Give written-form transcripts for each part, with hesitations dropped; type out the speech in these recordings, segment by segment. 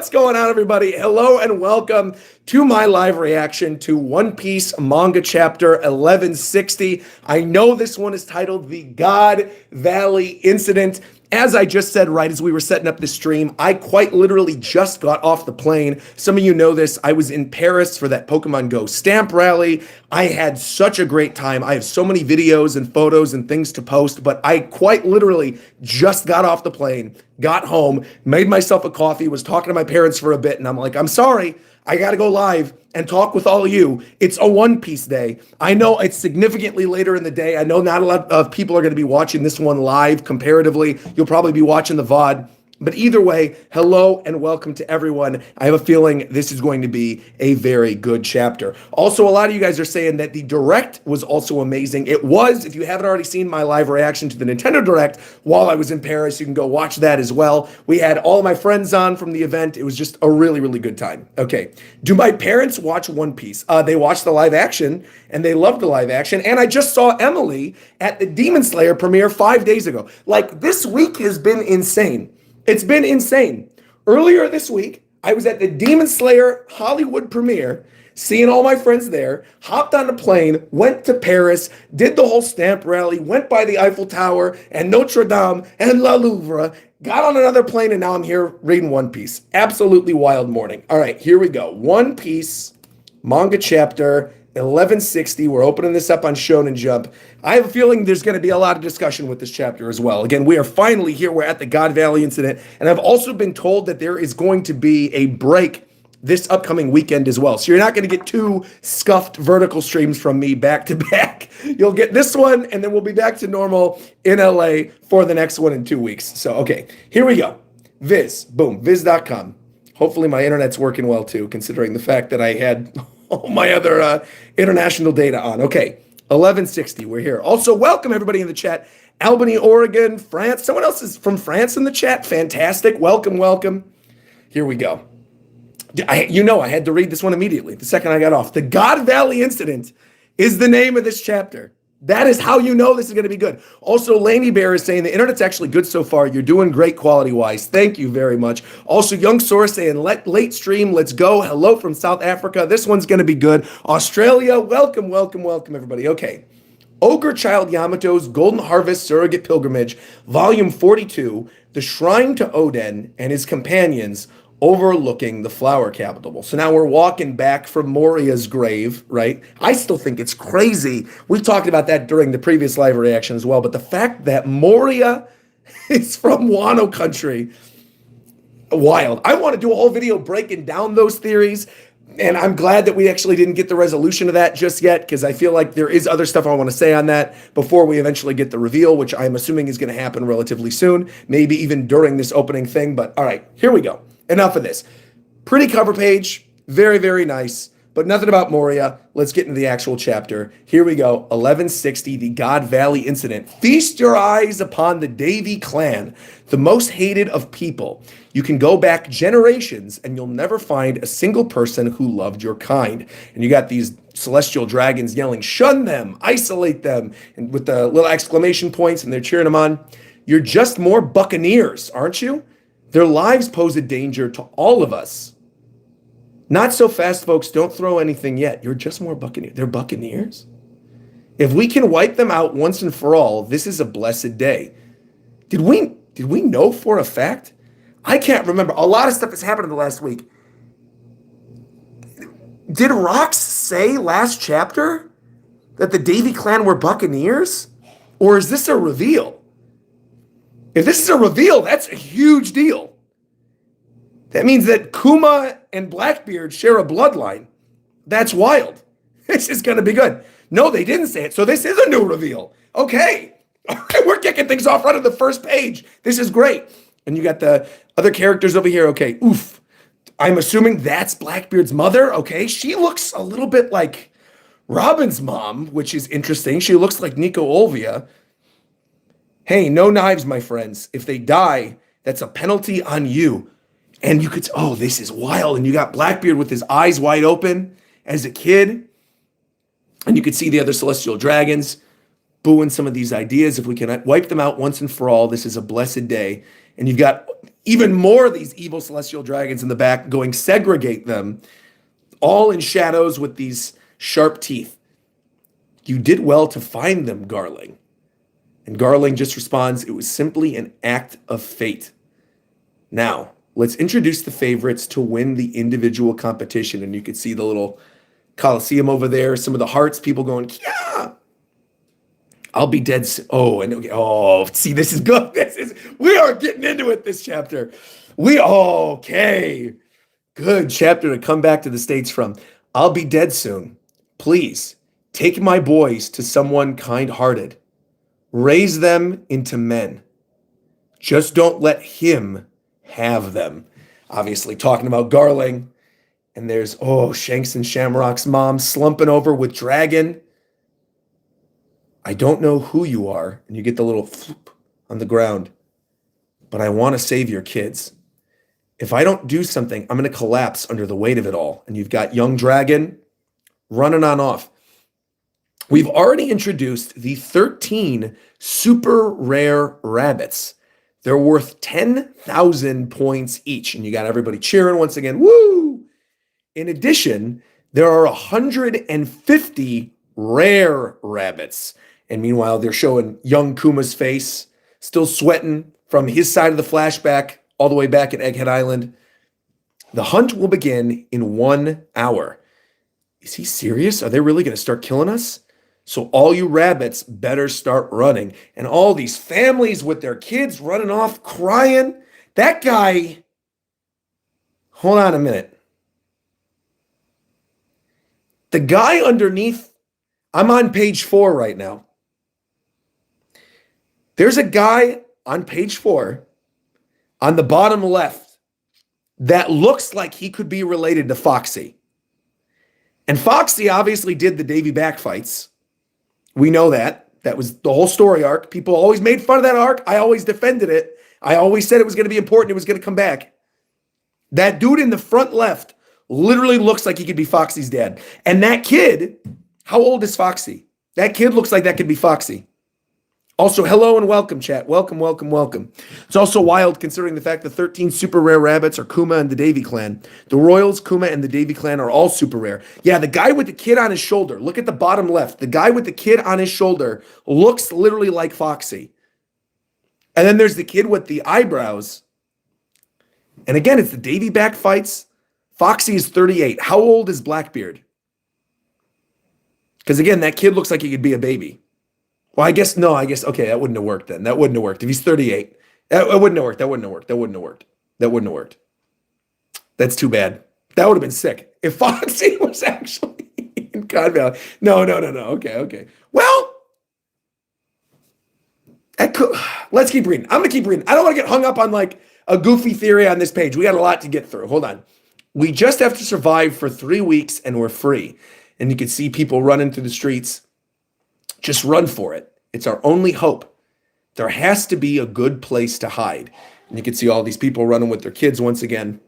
What's going on, everybody? Hello and welcome to my live reaction to One Piece manga chapter 1160. I know this one is titled The God Valley Incident. As I just said right as we were setting up the stream, I quite literally just got off the plane. Some of you know this. I was in Paris for that Pokemon Go stamp rally. I had such a great time. I have so many videos and photos and things to post, but I quite literally just got off the plane, got home, made myself a coffee, was talking to my parents for a bit, and I'm like, I'm sorry, I got to go live and talk with all of you. It's a One Piece day. I know it's significantly later in the day. I know not a lot of people are going to be watching this one live comparatively. You'll probably be watching the VOD. But either way, hello and welcome to everyone. I have a feeling this is going to be a very good chapter. Also, a lot of you guys are saying that the Direct was also amazing. It was. If you haven't already seen my live reaction to the Nintendo Direct while I was in Paris, you can go watch that as well. We had all my friends on from the event. It was just a really, really good time. Okay. Do my parents watch One Piece? They watched the live action and they loved the live action. And I just saw Emily at the Demon Slayer premiere 5 days ago. Like, this week has been insane. It's been insane. Earlier this week, I was at the Demon Slayer Hollywood premiere, seeing all my friends there, hopped on a plane, went to Paris, did the whole stamp rally, went by the Eiffel Tower and Notre Dame and La Louvre, got on another plane, and now I'm here reading One Piece. Absolutely wild morning. All right, here we go. One Piece manga chapter 1160. We're opening this up on Shonen Jump. I have a feeling there's going to be a lot of discussion with this chapter as well. Again, we are finally here. We're at the God Valley incident. And I've also been told that there is going to be a break this upcoming weekend as well. So you're not going to get two scuffed vertical streams from me back to back. You'll get this one, and then we'll be back to normal in LA for the next one in 2 weeks. So, okay, here we go. Viz, boom, viz.com. Hopefully my internet's working well too, considering the fact that I had all my other international data on. Okay, 1160, we're here. Also, welcome everybody in the chat. Albany, Oregon, France. Someone else is from France in the chat. Fantastic. Welcome, welcome. Here we go. I had to read this one immediately the second I got off. The God Valley Incident is the name of this chapter. That is how you know this is going to be good. Also, Laney Bear is saying the internet's actually good so far. You're doing great quality-wise. Thank you very much. Also, Young Source saying, late stream, let's go. Hello from South Africa. This one's going to be good. Australia, welcome, welcome, welcome, everybody. Okay. Ogre Child Yamato's Golden Harvest Surrogate Pilgrimage, Volume 42, The Shrine to Oden and His Companions, overlooking the flower capital. So now we're walking back from Moria's grave, right? I still think it's crazy. We talked about that during the previous live reaction as well, but the fact that Moria is from Wano country, wild. I want to do a whole video breaking down those theories, and I'm glad that we actually didn't get the resolution of that just yet, because I feel like there is other stuff I want to say on that before we eventually get the reveal, which I'm assuming is going to happen relatively soon, maybe even during this opening thing. But all right, here we go. Enough of this. Pretty cover page. Very, very nice. But nothing about Moria. Let's get into the actual chapter. Here we go. 1160, the God Valley Incident. Feast your eyes upon the Davy clan, the most hated of people. You can go back generations and you'll never find a single person who loved your kind. And you got these celestial dragons yelling, shun them, isolate them, and with the little exclamation points, and they're cheering them on. You're just more buccaneers, aren't you? Their lives pose a danger to all of us. Not so fast, folks. Don't throw anything yet. You're just more buccaneers. They're buccaneers? If we can wipe them out once and for all, this is a blessed day. Did we know for a fact? I can't remember. A lot of stuff has happened in the last week. Did Rox say last chapter that the Davy clan were buccaneers? Or is this a reveal? If this is a reveal, that's a huge deal. That means that Kuma and Blackbeard share a bloodline. That's wild. This is going to be good. No, they didn't say it. So this is a new reveal. Okay. We're kicking things off right on the first page. This is great. And you got the other characters over here. Okay. Oof. I'm assuming that's Blackbeard's mother. Okay. She looks a little bit like Robin's mom, which is interesting. She looks like Nico Olvia. Hey, no knives, my friends. If they die, that's a penalty on you. And you could, oh, this is wild. And you got Blackbeard with his eyes wide open as a kid. And you could see the other celestial dragons booing some of these ideas. If we can wipe them out once and for all, this is a blessed day. And you've got Even more of these evil celestial dragons in the back going segregate them, all in shadows with these sharp teeth. You did well to find them, Garling. And Garling just responds, it was simply an act of fate. Now, let's introduce the favorites to win the individual competition. And you can see the little Coliseum over there, some of the hearts, people going, yeah. I'll be dead soon. See, this is good. We are getting into it this chapter. Okay. Good chapter to come back to the States from. I'll be dead soon. Please, take my boys to someone kind-hearted. Raise them into men. Just don't let him have them. Obviously talking about Garling. And there's, Shanks and Shamrock's mom slumping over with Dragon. I don't know who you are. And you get the little floop on the ground. But I want to save your kids. If I don't do something, I'm going to collapse under the weight of it all. And you've got young Dragon running on off. We've already introduced the 13 super rare rabbits. They're worth 10,000 points each. And you got everybody cheering once again. Woo! In addition, there are 150 rare rabbits. And meanwhile, they're showing young Kuma's face, still sweating from his side of the flashback all the way back at Egghead Island. The hunt will begin in 1 hour. Is he serious? Are they really going to start killing us? So all you rabbits better start running. And all these families with their kids running off, crying. That guy, hold on a minute. The guy underneath, I'm on page 4 right now. There's a guy on page 4 on the bottom left that looks like he could be related to Foxy. And Foxy obviously did the Davy back fights. We know that. That was the whole story arc. People always made fun of that arc. I always defended it. I always said it was going to be important. It was going to come back. That dude in the front left literally looks like he could be Foxy's dad. And that kid, how old is Foxy? That kid looks like that could be Foxy. Also, hello and welcome, chat. Welcome, welcome, welcome. It's also wild considering the fact that 13 super rare rabbits are Kuma and the Davy clan. The Royals, Kuma, and the Davy clan are all super rare. Yeah, the guy with the kid on his shoulder. Look at the bottom left. The guy with the kid on his shoulder looks literally like Foxy. And then there's the kid with the eyebrows. And again, it's the Davy back fights. Foxy is 38. How old is Blackbeard? Because again, that kid looks like he could be a baby. Well, okay, that wouldn't have worked then. That wouldn't have worked. If he's 38, that wouldn't have worked. That wouldn't have worked. That's too bad. That would have been sick. If Foxy was actually in God Valley. No. Okay. Well, let's keep reading. I'm going to keep reading. I don't want to get hung up on like a goofy theory on this page. We got a lot to get through. Hold on. We just have to survive for 3 weeks and we're free. And you can see people running through the streets. Just run for it. It's our only hope. There has to be a good place to hide. And you can see all these people running with their kids once again.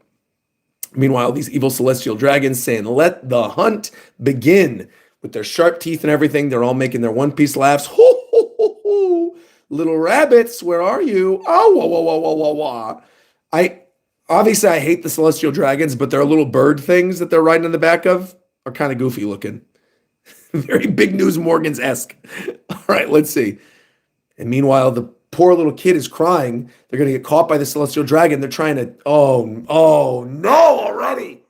Meanwhile, these evil celestial dragons saying, let the hunt begin. With their sharp teeth and everything, they're all making their One Piece laughs. Hoo, hoo, hoo, hoo. Little rabbits, where are you? Oh, wah, wah, wah, wah, wah, wah. I hate the celestial dragons, but their little bird things that they're riding on the back of are kind of goofy looking. Very Big News Morgans-esque. All right, let's see. And meanwhile, the poor little kid is crying. They're going to get caught by the celestial dragon. They're trying to, oh no already.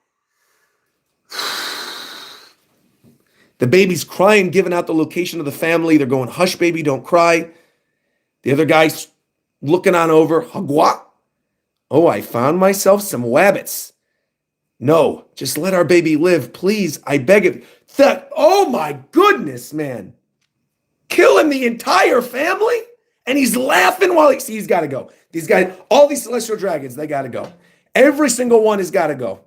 The baby's crying, giving out the location of the family. They're going, hush, baby, don't cry. The other guy's looking on over. Hagwa. Oh, I found myself some wabbits. No, just let our baby live, please. I beg of you. Oh my goodness, man. Killing the entire family? And he's laughing while he's got to go. These guys, all these celestial dragons, they got to go. Every single one has got to go.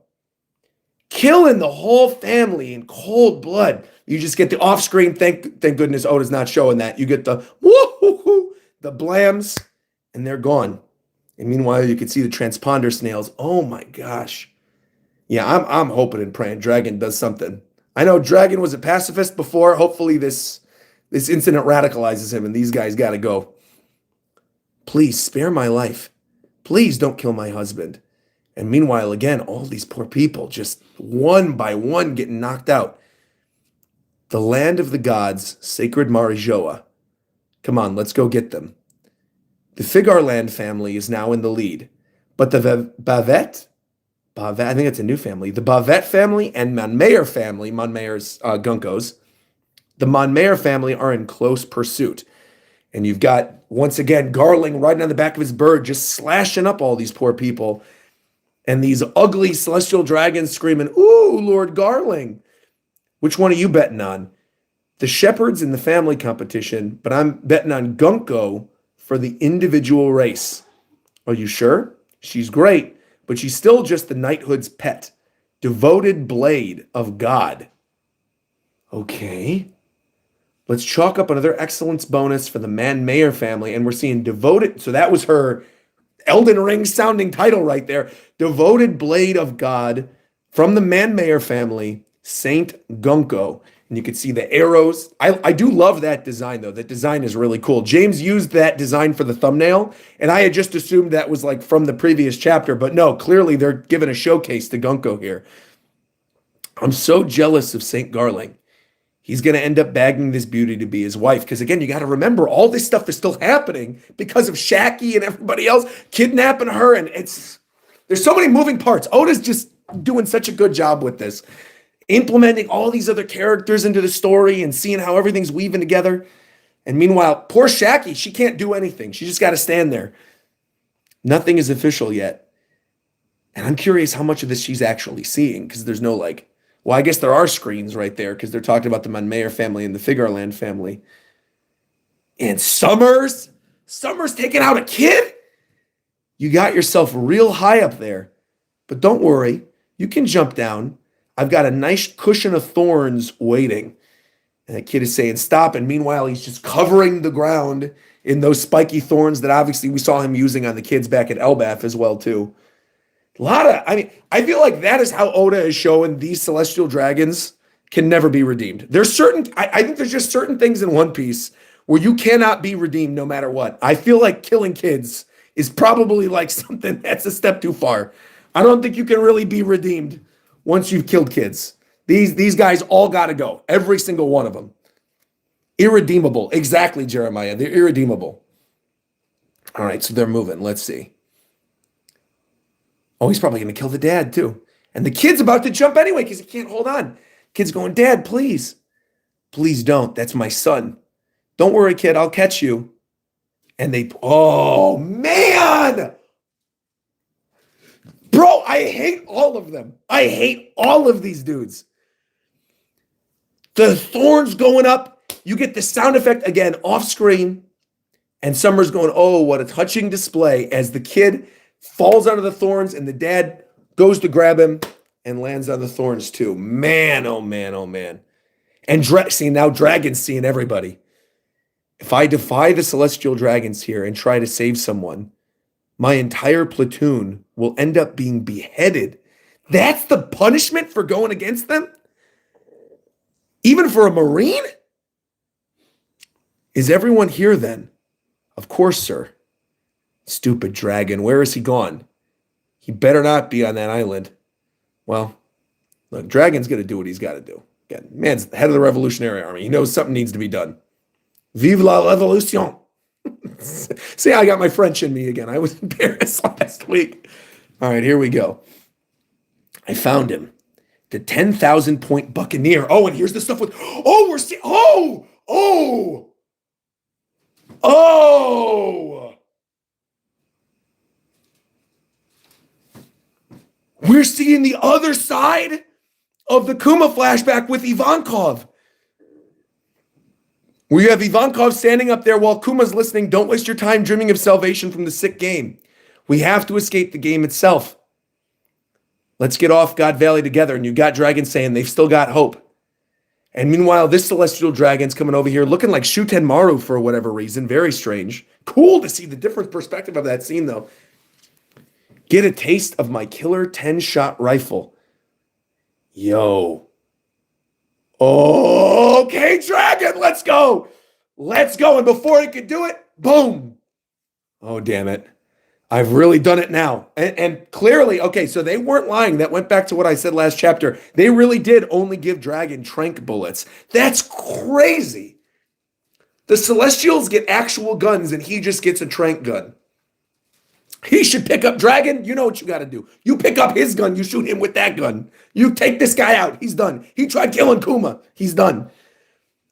Killing the whole family in cold blood. You just get the off-screen, thank goodness Oda's not showing that. You get the woo-hoo-hoo, the blams, and they're gone. And meanwhile, you can see the transponder snails. Oh my gosh. Yeah, I'm hoping and praying Dragon does something. I know Dragon was a pacifist before. Hopefully this incident radicalizes him and these guys got to go. Please spare my life. Please don't kill my husband. And meanwhile, again, all these poor people just one by one getting knocked out. The land of the gods, sacred Marijoa. Come on, let's go get them. The Figarland family is now in the lead. But the Bavet, I think it's a new family, the Bavet family and Monmayer family, Monmayer's Gunkos, the Monmayer family are in close pursuit. And you've got, once again, Garling riding on the back of his bird, just slashing up all these poor people. And these ugly celestial dragons screaming, "Ooh, Lord Garling." Which one are you betting on? The shepherds in the family competition, but I'm betting on Gunko for the individual race. Are you sure? She's great, but she's still just the knighthood's pet. Devoted blade of God. Okay. Let's chalk up another excellence bonus for the Man-Mayer family, and we're seeing devoted. So that was her Elden Ring sounding title right there. Devoted blade of God from the Man-Mayer family, Saint Gunko. And you can see the arrows. I do love that design, though. That design is really cool. James used that design for the thumbnail, and I had just assumed that was like from the previous chapter. But no, clearly they're giving a showcase to Gunko here. I'm so jealous of St. Garling. He's going to end up bagging this beauty to be his wife. Because again, you got to remember, all this stuff is still happening because of Shaki and everybody else kidnapping her. And there's so many moving parts. Oda's just doing such a good job with this. Implementing all these other characters into the story and seeing how everything's weaving together. And meanwhile, poor Shaki, she can't do anything. She just got to stand there. Nothing is official yet. And I'm curious how much of this she's actually seeing, because there's no well, I guess there are screens right there because they're talking about the Monmayer family and the Figarland family. And Summer's taking out a kid? You got yourself real high up there. But don't worry, you can jump down. I've got a nice cushion of thorns waiting. And the kid is saying stop, and meanwhile he's just covering the ground in those spiky thorns that obviously we saw him using on the kids back at Elbaf as well too. I feel like that is how Oda is showing these celestial dragons can never be redeemed. I think there's just certain things in One Piece where you cannot be redeemed no matter what. I feel like killing kids is probably like something that's a step too far. I don't think you can really be redeemed once you've killed kids. These guys all got to go. Every single one of them. Irredeemable. Exactly, Jeremiah. They're irredeemable. All right, so they're moving. Let's see. Oh, he's probably going to kill the dad, too. And the kid's about to jump anyway because he can't hold on. Kid's going, Dad, please. Please don't. That's my son. Don't worry, kid. I'll catch you. And oh, man. Bro, I hate all of them. I hate all of these dudes. The thorns going up. You get the sound effect again off screen. And Summer's going, oh, what a touching display as the kid falls out of the thorns, and the dad goes to grab him and lands on the thorns too. Man, oh man, oh man. And now Dragon's seeing everybody. If I defy the celestial dragons here and try to save someone, my entire platoon will end up being beheaded. That's the punishment for going against them? Even for a Marine? Is everyone here then? Of course, sir. Stupid dragon. Where is he gone? He better not be on that island. Well, look, Dragon's going to do what he's got to do. Again, man's the head of the Revolutionary Army. He knows something needs to be done. Vive la Revolution. See, I got my French in me again. I was in Paris last week. All right, here we go. I found him. The 10,000 point Buccaneer. Oh, and here's the stuff with, we're seeing, we're seeing the other side of the Kuma flashback with Ivankov. We have Ivankov standing up there while Kuma's listening. Don't waste your time dreaming of salvation from the sick game. We have to escape the game itself. Let's get off God Valley together. And you got Dragon saying they've still got hope. And meanwhile, this celestial dragon's coming over here looking like Shutenmaru for whatever reason. Very strange. Cool to see the different perspective of that scene, though. Get a taste of my killer 10-shot rifle. Yo. Okay, Dragon, let's go. Let's go. And before he could do it, boom. Oh, damn it. I've really done it now. And clearly, okay, so they weren't lying. That went back to what I said last chapter. They really did only give Dragon trank bullets. That's crazy. The Celestials get actual guns and he just gets a trank gun. He should pick up Dragon. You know what you got to do. You pick up his gun. You shoot him with that gun. You take this guy out. He's done. He tried killing Kuma. He's done.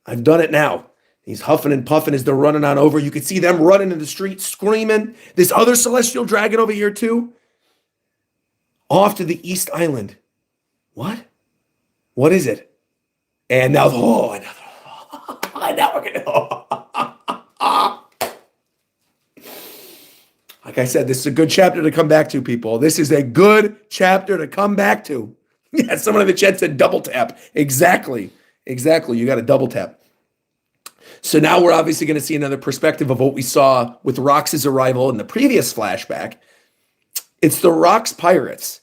I've done it now. He's huffing and puffing as they're running on over. You can see them running in the street, screaming. This other Celestial Dragon over here, too. Off to the East Island. What? What is it? And now, now we're going to... Like I said, this is a good chapter to come back to, people. This is a good chapter to come back to. Yeah, someone in the chat said double tap. Exactly. You got to double tap. So now we're obviously going to see another perspective of what we saw with Rox's arrival in the previous flashback. It's the Rox pirates,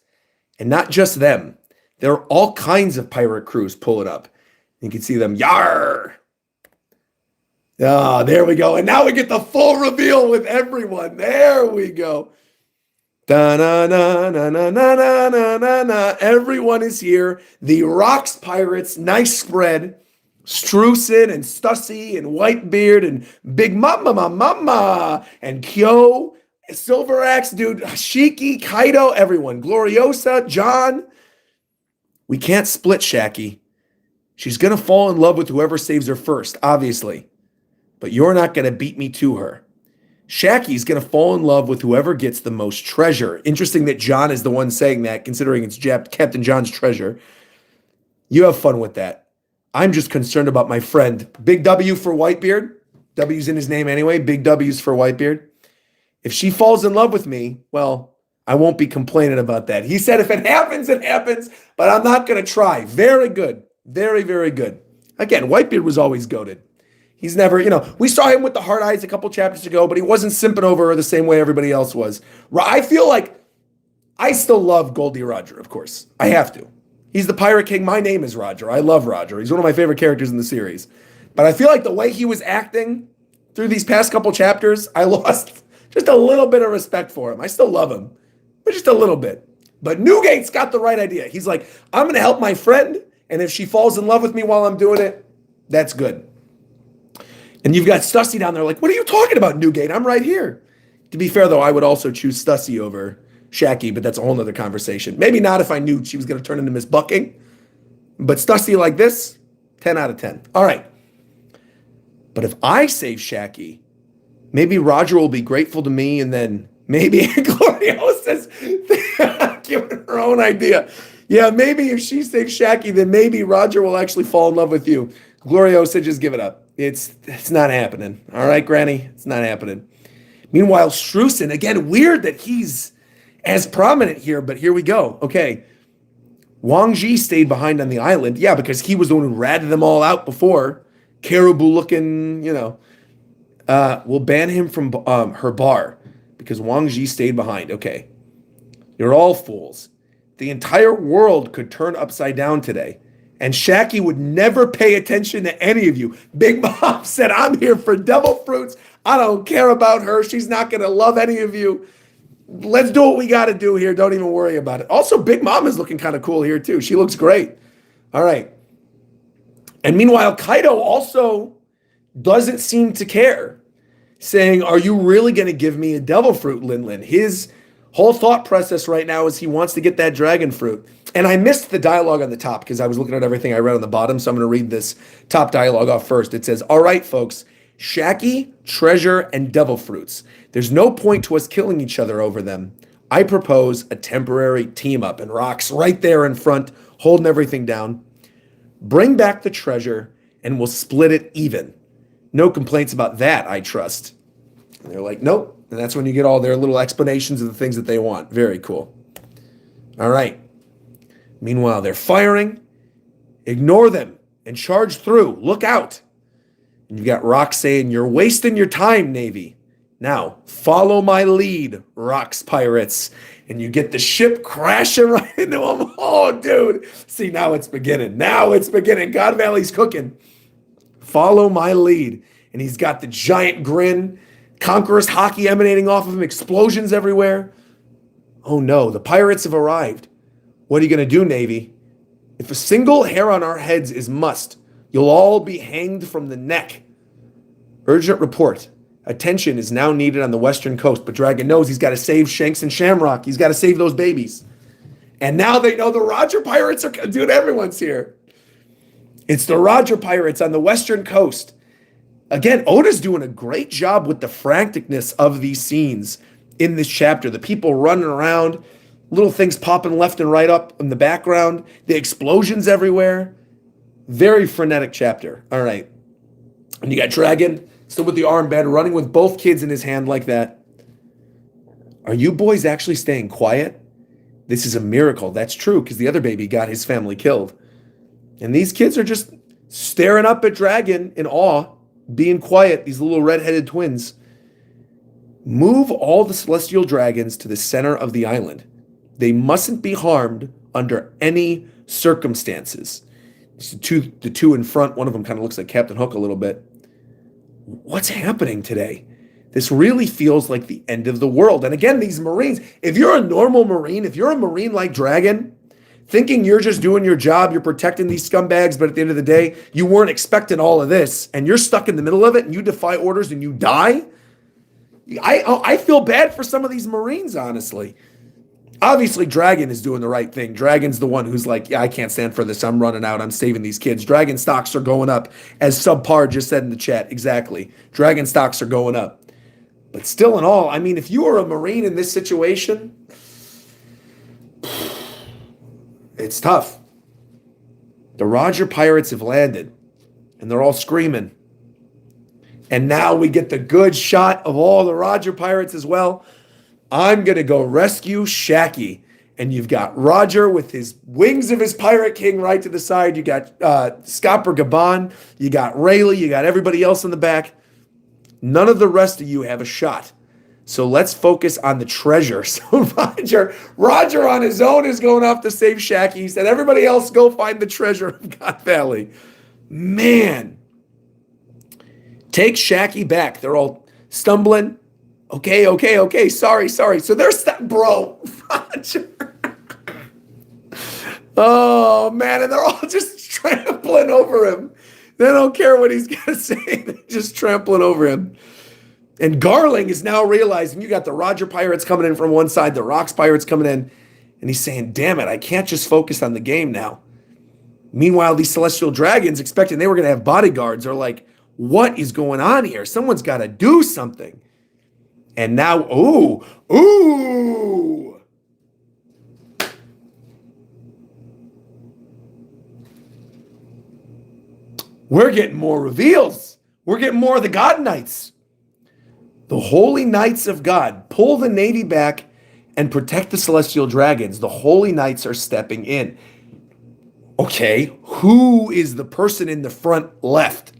and not just them. There are all kinds of pirate crews pulling up. You can see them, yar! Ah, there we go. And now we get the full reveal with everyone. There we go. Da-na-na-na-na-na-na-na-na. Everyone is here. The Rox pirates, nice spread. Streusen and Stussy and Whitebeard and Big Mama and Kyo, Silver Axe, dude, Shiki, Kaido, everyone. Gloriosa, John. We can't split Shaki. She's going to fall in love with whoever saves her first, obviously. But you're not going to beat me to her. Shaki's going to fall in love with whoever gets the most treasure. Interesting that John is the one saying that, considering it's Captain John's treasure. You have fun with that. I'm just concerned about my friend. Big W for Whitebeard. W's in his name anyway. Big W's for Whitebeard. If she falls in love with me, well, I won't be complaining about that. He said if it happens, it happens, but I'm not going to try. Very good. Very, very good. Again, Whitebeard was always goated. He's never, we saw him with the hard eyes a couple chapters ago, but he wasn't simping over her the same way everybody else was. I feel like I still love Goldie Roger, of course. I have to. He's the Pirate King. My name is Roger. I love Roger. He's one of my favorite characters in the series. But I feel like the way he was acting through these past couple chapters, I lost just a little bit of respect for him. I still love him, but just a little bit. But Newgate's got the right idea. He's like, I'm going to help my friend, and if she falls in love with me while I'm doing it, that's good. And you've got Stussy down there like, what are you talking about, Newgate? I'm right here. To be fair, though, I would also choose Stussy over Shaki, but that's a whole nother conversation. Maybe not if I knew she was going to turn into Miss Bucking. But Stussy like this, 10 out of 10. All right. But if I save Shaki, maybe Roger will be grateful to me, and then maybe Gloriosa's giving her own idea. Yeah, maybe if she saves Shaki, then maybe Roger will actually fall in love with you. Gloriosa, just give it up. It's not happening. All right, Granny? It's not happening. Meanwhile, Streusen, again, weird that he's as prominent here, but here we go. Okay. Wang Ji stayed behind on the island. Yeah, because he was the one who ratted them all out before. Caribou looking, we'll ban him from her bar because Wang Ji stayed behind. Okay. You're all fools. The entire world could turn upside down today, and Shaki would never pay attention to any of you. Big Mom said, I'm here for devil fruits. I don't care about her. She's not going to love any of you. Let's do what we got to do here. Don't even worry about it. Also, Big Mom is looking kind of cool here, too. She looks great. All right. And meanwhile, Kaido also doesn't seem to care, saying, are you really going to give me a devil fruit, Lin? His whole thought process right now is he wants to get that dragon fruit. And I missed the dialogue on the top because I was looking at everything I read on the bottom, so I'm going to read this top dialogue off first. It says, all right, folks, Shaki, treasure, and devil fruits. There's no point to us killing each other over them. I propose a temporary team-up, and Rock's right there in front, holding everything down. Bring back the treasure, and we'll split it even. No complaints about that, I trust. And they're like, nope. And that's when you get all their little explanations of the things that they want. Very cool. All right. Meanwhile, they're firing. Ignore them and charge through. Look out. And you've got Rock saying, you're wasting your time, Navy. Now, follow my lead, Rock's pirates. And you get the ship crashing right into them. Oh, dude. See, now it's beginning. God Valley's cooking. Follow my lead. And he's got the giant grin. Conqueror's hockey emanating off of him, explosions everywhere. Oh no, the pirates have arrived. What are you going to do, Navy? If a single hair on our heads is must, you'll all be hanged from the neck. Urgent report. Attention is now needed on the western coast, but Dragon knows he's got to save Shanks and Shamrock. He's got to save those babies. And now they know the Roger Pirates are... Dude, everyone's here. It's the Roger Pirates on the western coast. Again, Oda's doing a great job with the franticness of these scenes in this chapter. The people running around, little things popping left and right up in the background, the explosions everywhere. Very frenetic chapter. All right. And you got Dragon still with the armband, running with both kids in his hand like that. Are you boys actually staying quiet? This is a miracle. That's true, because the other baby got his family killed. And these kids are just staring up at Dragon in awe, being quiet, these little red-headed twins. Move all the celestial dragons to the center of the island. They mustn't be harmed under any circumstances. The two in front, one of them kind of looks like Captain Hook a little bit. What's happening today? This really feels like the end of the world. And again, these Marines, if you're a normal Marine, if you're a Marine like Dragon, thinking you're just doing your job, you're protecting these scumbags, but at the end of the day, you weren't expecting all of this, and you're stuck in the middle of it, and you defy orders and you die, I feel bad for some of these Marines, honestly. Obviously, Dragon is doing the right thing. Dragon's the one who's like, yeah, I can't stand for this. I'm running out. I'm saving these kids. Dragon stocks are going up, as Subpar just said in the chat. Exactly. Dragon stocks are going up. But still in all, I mean, if you are a Marine in this situation, it's tough. The Roger Pirates have landed, and they're all screaming. And now we get the good shot of all the Roger Pirates as well. I'm going to go rescue Shaki. And you've got Roger with his wings of his Pirate King right to the side. You got Scopper Gabon. You got Rayleigh. You got everybody else in the back. None of the rest of you have a shot. So let's focus on the treasure. So Roger on his own is going off to save Shaki. He said, everybody else go find the treasure of God Valley. Man. Take Shaki back. They're all stumbling. Okay. Sorry. So they're bro. Roger. Oh, man. And they're all just trampling over him. They don't care what he's going to say. They're just trampling over him. And Garling is now realizing you got the Roger Pirates coming in from one side, the Rocks Pirates coming in. And he's saying, damn it, I can't just focus on the game now. Meanwhile, these Celestial Dragons, expecting they were going to have bodyguards, are like, what is going on here? Someone's got to do something. And now, ooh. We're getting more reveals. We're getting more of the God Knights. The Holy Knights of God pull the Navy back and protect the Celestial Dragons. The Holy Knights are stepping in. Okay, who is the person in the front left?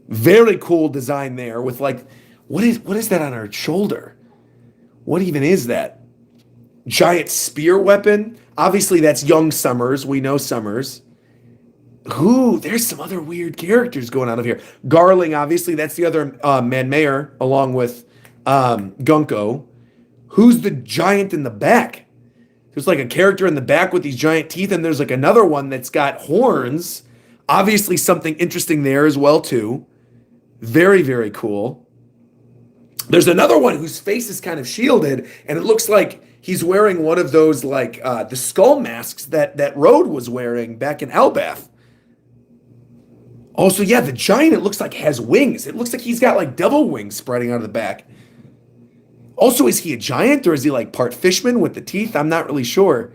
Very cool design there with like, what is that on her shoulder? What even is that? Giant spear weapon? Obviously that's young Summers. We know Summers. There's some other weird characters going on over here. Garling, obviously, that's the other man mayor, along with Gunko. Who's the giant in the back? There's like a character in the back with these giant teeth, and there's like another one that's got horns. Obviously, something interesting there as well, too. Very, very cool. There's another one whose face is kind of shielded, and it looks like he's wearing one of those, like, the skull masks that Rode was wearing back in Elbath. Also, yeah, the giant, it looks like, has wings. It looks like he's got, like, devil wings spreading out of the back. Also, is he a giant, or is he, like, part fishman with the teeth? I'm not really sure.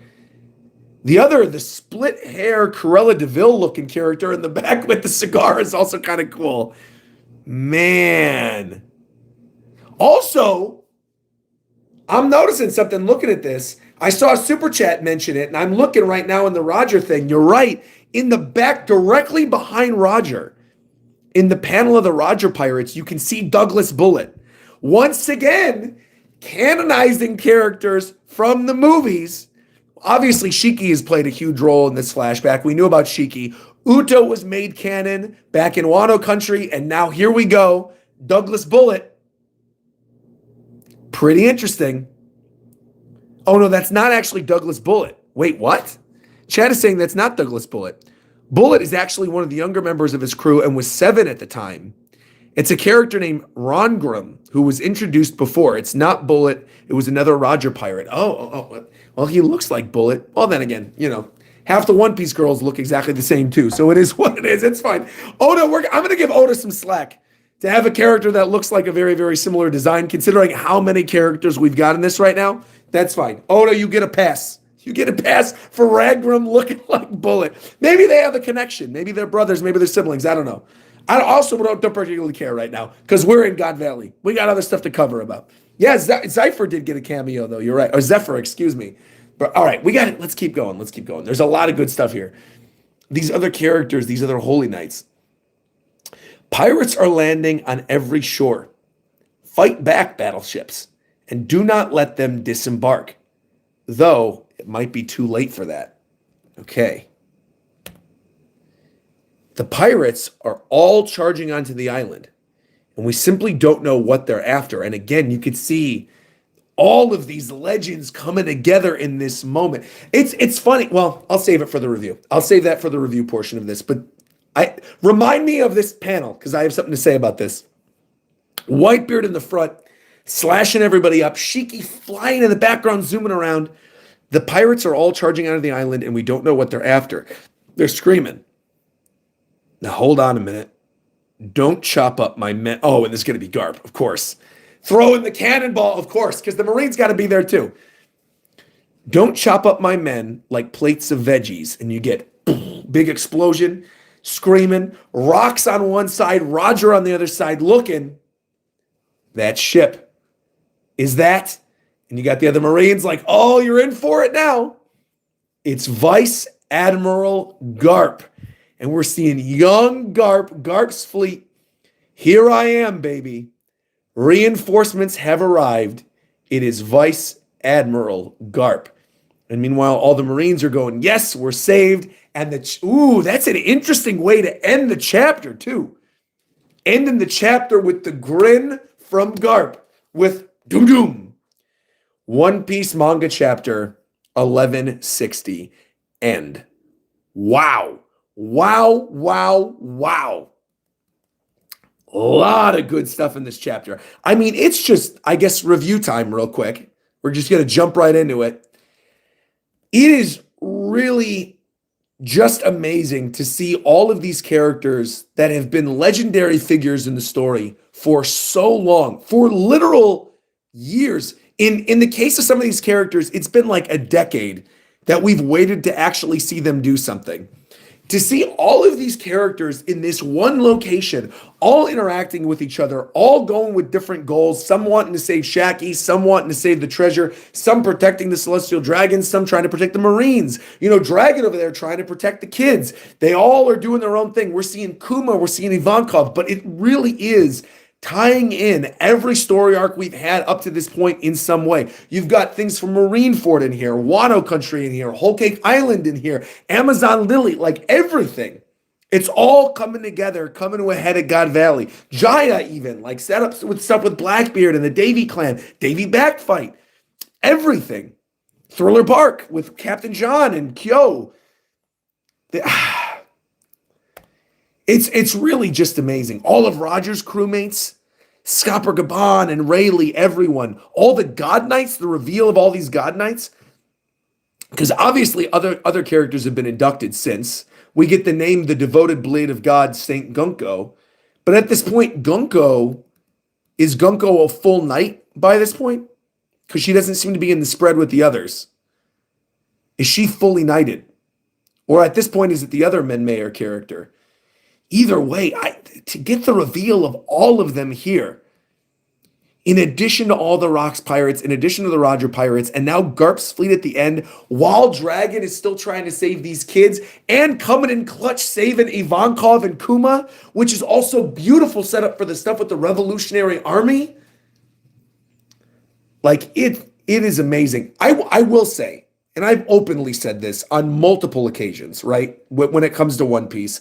The split hair Cruella DeVille looking character in the back with the cigar is also kind of cool. Man. Also, I'm noticing something looking at this. I saw a super chat mention it, and I'm looking right now in the Roger thing. You're right. In the back, directly behind Roger, in the panel of the Roger Pirates, you can see Douglas Bullet. Once again, canonizing characters from the movies. Obviously, Shiki has played a huge role in this flashback. We knew about Shiki. Uto was made canon back in Wano country, and now here we go. Douglas Bullet Pretty interesting. Oh, no, that's not actually Douglas Bullet. Wait, what? Chad is saying that's not Douglas Bullet. Bullet is actually one of the younger members of his crew and was 7 at the time. It's a character named Rongrim who was introduced before. It's not Bullet. It was another Roger pirate. Well, he looks like Bullet. Well, then again, half the One Piece girls look exactly the same too. So it is what it is. It's fine. Oda, I'm going to give Oda some slack to have a character that looks like a very, very similar design, considering how many characters we've got in this right now. That's fine. Oda, you get a pass. You get a pass for Rangrim looking like Bullet. Maybe they have a connection. Maybe they're brothers. Maybe they're siblings. I don't know. I also don't particularly care right now because we're in God Valley. We got other stuff to cover about. Yeah, Zephyr did get a cameo, though. You're right. Or Zephyr, excuse me. But all right, we got it. Let's keep going. There's a lot of good stuff here. These other characters, these other holy knights. Pirates are landing on every shore. Fight back, battleships, and do not let them disembark. Though it might be too late for that. Okay. The pirates are all charging onto the island, and we simply don't know what they're after. And again, you could see all of these legends coming together in this moment. It's funny. Well, I'll save it for the review. I'll save that for the review portion of this. But remind me of this panel because I have something to say about this. Whitebeard in the front, slashing everybody up. Shaki flying in the background, zooming around. The pirates are all charging onto the island, and we don't know what they're after. They're screaming. Now, hold on a minute. Don't chop up my men. Oh, and there's going to be Garp, of course. Throw in the cannonball, of course, because the Marines got to be there too. Don't chop up my men like plates of veggies. And you get big explosion, screaming, rocks on one side, Roger on the other side looking. That ship is that. And you got the other Marines like, oh, you're in for it now. It's Vice Admiral Garp. And we're seeing young Garp's fleet. Here I am, baby. Reinforcements have arrived. It is Vice Admiral Garp. And meanwhile, all the Marines are going, yes, we're saved. And that's an interesting way to end the chapter, too. Ending the chapter with the grin from Garp with doom doom. One Piece manga chapter 1160 end. Wow. Wow. A lot of good stuff in this chapter. I mean, it's just, I guess, review time real quick. We're just going to jump right into it. It is really just amazing to see all of these characters that have been legendary figures in the story for so long, for literal years. In the case of some of these characters, it's been like a decade that we've waited to actually see them do something. To see all of these characters in this one location, all interacting with each other, all going with different goals, some wanting to save Shaki, some wanting to save the treasure, some protecting the Celestial Dragons, some trying to protect the Marines. Dragon over there trying to protect the kids. They all are doing their own thing. We're seeing Kuma, we're seeing Ivankov, but it really is tying in every story arc we've had up to this point in some way. You've got things from Marineford in here, Wano Country in here, Whole Cake Island in here, Amazon Lily, like everything. It's all coming together, coming to a head at God Valley. Jaya even, like set up with stuff with Blackbeard and the Davy clan, Davy backfight, everything. Thriller Bark with Captain John and Kyo. It's really just amazing. All of Roger's crewmates, Scopper Gabon and Rayleigh, everyone. All the God Knights, the reveal of all these God Knights. Because obviously other characters have been inducted since. We get the name the Devoted Blade of God, Saint Gunko. But at this point, is Gunko a full knight by this point? Because she doesn't seem to be in the spread with the others. Is she fully knighted? Or at this point, is it the other Menmayer character? Either way, to get the reveal of all of them here, in addition to all the Rocks pirates, in addition to the Roger pirates, and now Garp's fleet at the end, while Dragon is still trying to save these kids, and coming in clutch saving Ivankov and Kuma, which is also beautiful setup for the stuff with the Revolutionary Army. Like, it is amazing. I will say, and I've openly said this on multiple occasions, right, when it comes to One Piece,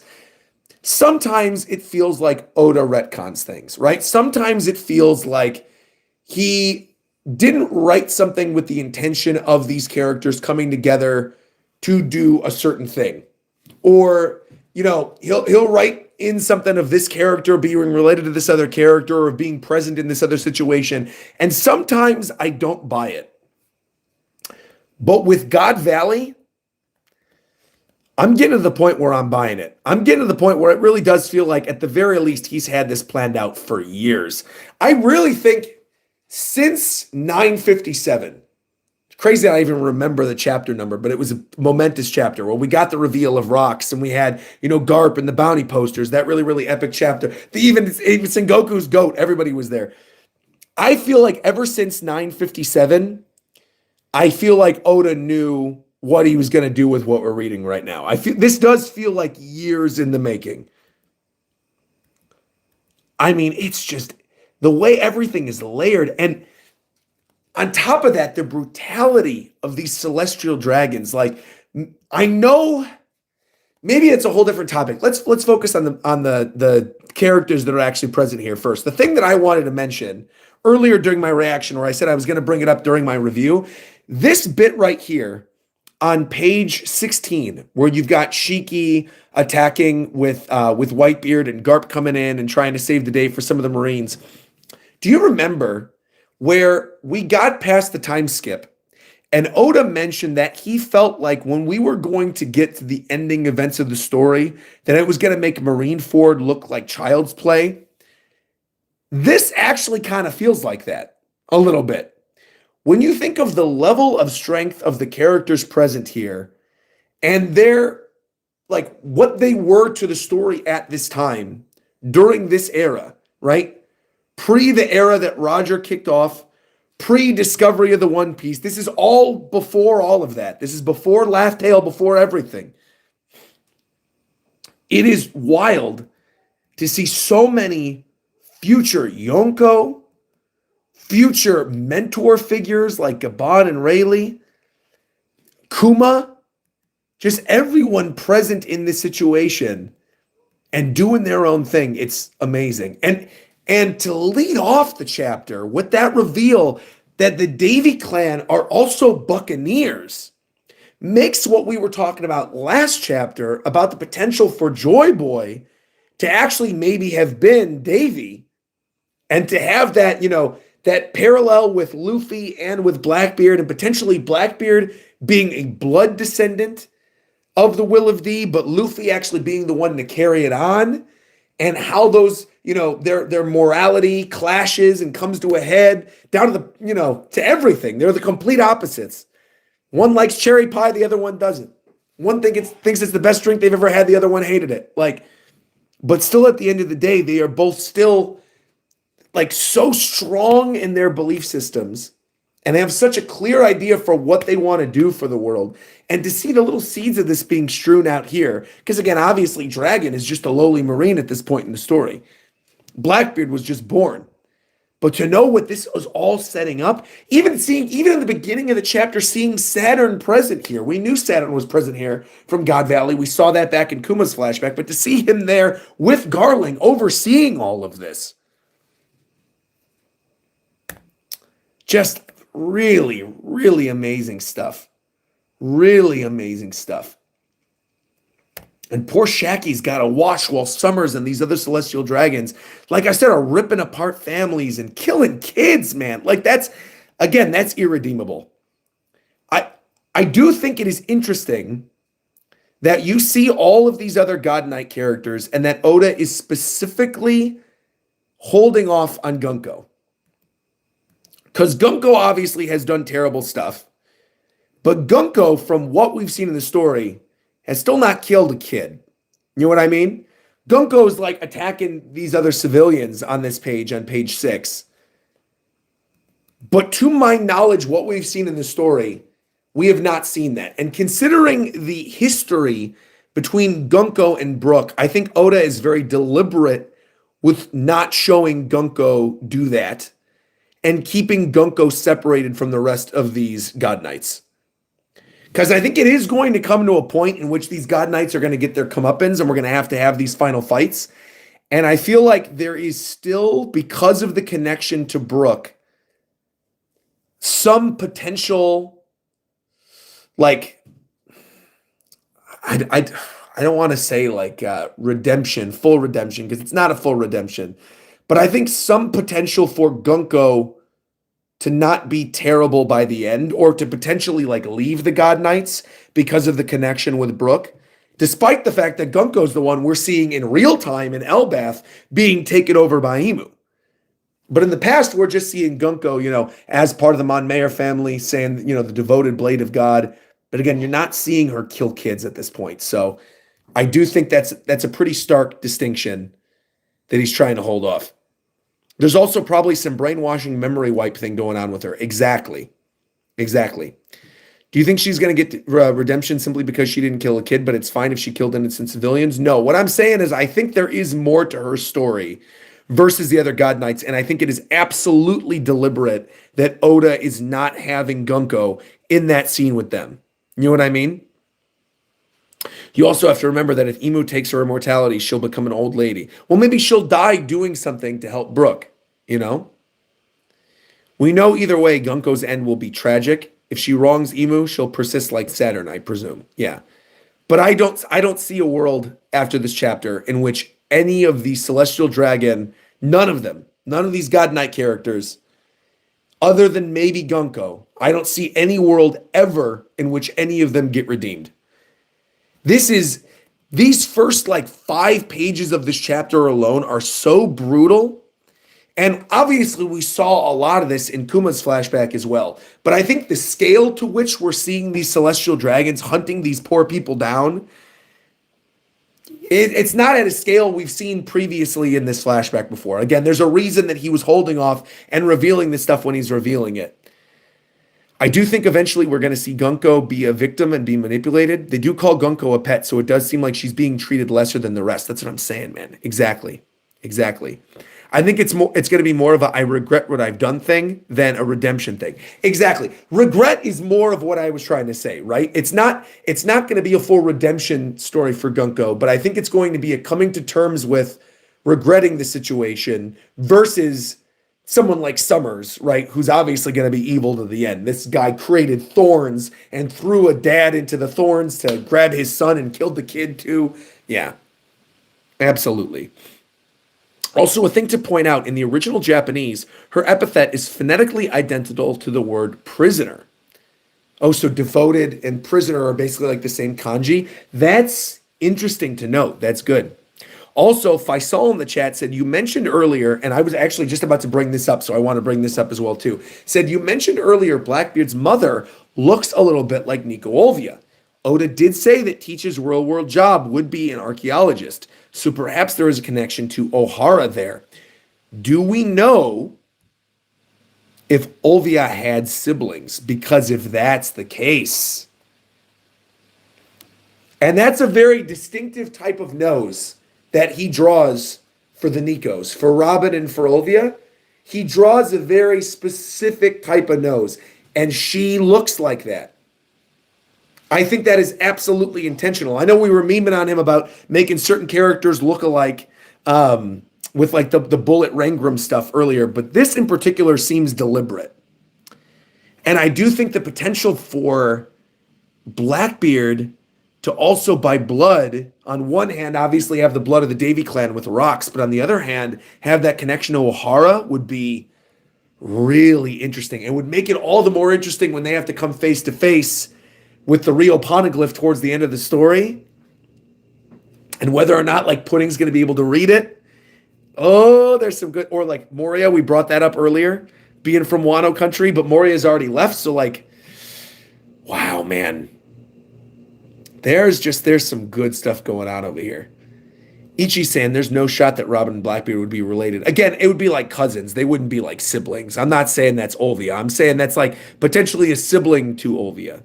sometimes it feels like Oda retcons things, right? Sometimes it feels like he didn't write something with the intention of these characters coming together to do a certain thing. Or, he'll write in something of this character being related to this other character or being present in this other situation. And sometimes I don't buy it. But with God Valley, I'm getting to the point where I'm buying it. I'm getting to the point where it really does feel like, at the very least, he's had this planned out for years. I really think since 957, crazy I even remember the chapter number, but it was a momentous chapter where we got the reveal of rocks and we had, Garp and the bounty posters, that really, really epic chapter. Even Sengoku's goat, everybody was there. I feel like ever since 957, I feel like Oda knew what he was going to do with what we're reading right now. I feel this does feel like years in the making. I mean, it's just the way everything is layered. And on top of that, the brutality of these celestial dragons. Like, I know maybe it's a whole different topic. Let's focus on the characters that are actually present here first. The thing that I wanted to mention earlier during my reaction, where I said I was going to bring it up during my review, this bit right here on page 16, where you've got Shiki attacking with Whitebeard and Garp coming in and trying to save the day for some of the Marines. Do you remember where we got past the time skip and Oda mentioned that he felt like when we were going to get to the ending events of the story, that it was going to make Marineford look like child's play? This actually kind of feels like that a little bit. When you think of the level of strength of the characters present here and their, like, what they were to the story at this time during this era, right? Pre the era that Roger kicked off, pre-discovery of the One Piece. This is all before all of that. This is before Laugh Tale, before everything. It is wild to see so many future Yonko, future mentor figures like Gabon and Rayleigh, Kuma, just everyone present in this situation and doing their own thing. It's amazing. And to lead off the chapter with that reveal that the Davy clan are also Buccaneers makes what we were talking about last chapter about the potential for Joy Boy to actually maybe have been Davy, and to have that, that parallel with Luffy and with Blackbeard, and potentially Blackbeard being a blood descendant of the Will of D, but Luffy actually being the one to carry it on, and how those, their morality clashes and comes to a head down to the, to everything. They're the complete opposites. One likes cherry pie, the other one doesn't. One thinks it's the best drink they've ever had, the other one hated it. But still at the end of the day, they are both still so strong in their belief systems, and they have such a clear idea for what they want to do for the world. And to see the little seeds of this being strewn out here, because again, obviously Dragon is just a lowly Marine at this point in the story. Blackbeard was just born. But to know what this was all setting up, even in the beginning of the chapter, seeing Saturn present here. We knew Saturn was present here from God Valley. We saw that back in Kuma's flashback, but to see him there with Garling overseeing all of this, just really, really amazing stuff. Really amazing stuff. And poor Shaki's got to watch while Summers and these other celestial dragons, like I said, are ripping apart families and killing kids, man. That's irredeemable. I do think it is interesting that you see all of these other God Knight characters and that Oda is specifically holding off on Gunko. Because Gunko obviously has done terrible stuff. But Gunko, from what we've seen in the story, has still not killed a kid. You know what I mean? Gunko's attacking these other civilians on this page, on page 6. But to my knowledge, what we've seen in the story, we have not seen that. And considering the history between Gunko and Brook, I think Oda is very deliberate with not showing Gunko do that and keeping Gunko separated from the rest of these God Knights. Because I think it is going to come to a point in which these God Knights are going to get their comeuppance and we're going to have these final fights. And I feel like there is still, because of the connection to Brook, some potential, like, I don't want to say like redemption, full redemption, because it's not a full redemption, but I think some potential for Gunko to not be terrible by the end, or to potentially like leave the God Knights because of the connection with Brooke, despite the fact that Gunko's the one we're seeing in real time in Elbath being taken over by Emu. But in the past, we're just seeing Gunko, as part of the Monmayer family, saying, the devoted blade of God. But again, you're not seeing her kill kids at this point. So I do think that's a pretty stark distinction that he's trying to hold off. There's also probably some brainwashing memory wipe thing going on with her. Exactly. Do you think she's going to get redemption simply because she didn't kill a kid, but it's fine if she killed innocent civilians? No. What I'm saying is I think there is more to her story versus the other God Knights, and I think it is absolutely deliberate that Oda is not having Gunko in that scene with them. You know what I mean? You also have to remember that if Emu takes her immortality, she'll become an old lady. Well, maybe she'll die doing something to help Brooke, We know either way Gunko's end will be tragic. If she wrongs Emu, she'll persist like Saturn, I presume. Yeah. But I don't see a world after this chapter in which any of the Celestial Dragon, none of these God Knight characters, other than maybe Gunko, I don't see any world ever in which any of them get redeemed. These first 5 pages of this chapter alone are so brutal. And obviously we saw a lot of this in Kuma's flashback as well. But I think the scale to which we're seeing these celestial dragons hunting these poor people down, it's not at a scale we've seen previously in this flashback before. Again, there's a reason that he was holding off and revealing this stuff when he's revealing it. I do think eventually we're going to see Gunko be a victim and be manipulated. They do call Gunko a pet, so it does seem like she's being treated lesser than the rest. That's what I'm saying, man. Exactly. I think it's going to be more of a I regret what I've done thing than a redemption thing. Exactly. Regret is more of what I was trying to say, right? It's not going to be a full redemption story for Gunko, but I think it's going to be a coming to terms with regretting the situation versus someone like Summers, right, who's obviously going to be evil to the end. This guy created thorns and threw a dad into the thorns to grab his son and killed the kid too. Yeah, absolutely. Also, a thing to point out, in the original Japanese, her epithet is phonetically identical to the word prisoner. Oh, so devoted and prisoner are basically like the same kanji? That's interesting to note. That's good. Also, Faisal in the chat said, you mentioned earlier, and I was actually just about to bring this up, so I want to bring this up as well too, said you mentioned earlier Blackbeard's mother looks a little bit like Nico Olvia. Oda did say that Teach's real world job would be an archaeologist, so perhaps there is a connection to Ohara there. Do we know if Olvia had siblings? Because if that's the case, and that's a very distinctive type of nose that he draws for the Nikos. For Robin and for Olvia, he draws a very specific type of nose, and she looks like that. I think that is absolutely intentional. I know we were memeing on him about making certain characters look alike with the Bullet Rangram stuff earlier, but this in particular seems deliberate. And I do think the potential for Blackbeard to also, by blood, on one hand, obviously have the blood of the Davy clan with rocks, but on the other hand, have that connection to Ohara would be really interesting. And would make it all the more interesting when they have to come face to face with the Rio Poneglyph towards the end of the story. And whether or not Pudding's going to be able to read it. Oh, there's some good, or Moria, we brought that up earlier, being from Wano country, but Moria's already left, so wow, man. There's some good stuff going on over here. Ichi saying there's no shot that Robin and Blackbeard would be related. Again, it would be like cousins. They wouldn't be like siblings. I'm not saying that's Olvia. I'm saying that's potentially a sibling to Olvia.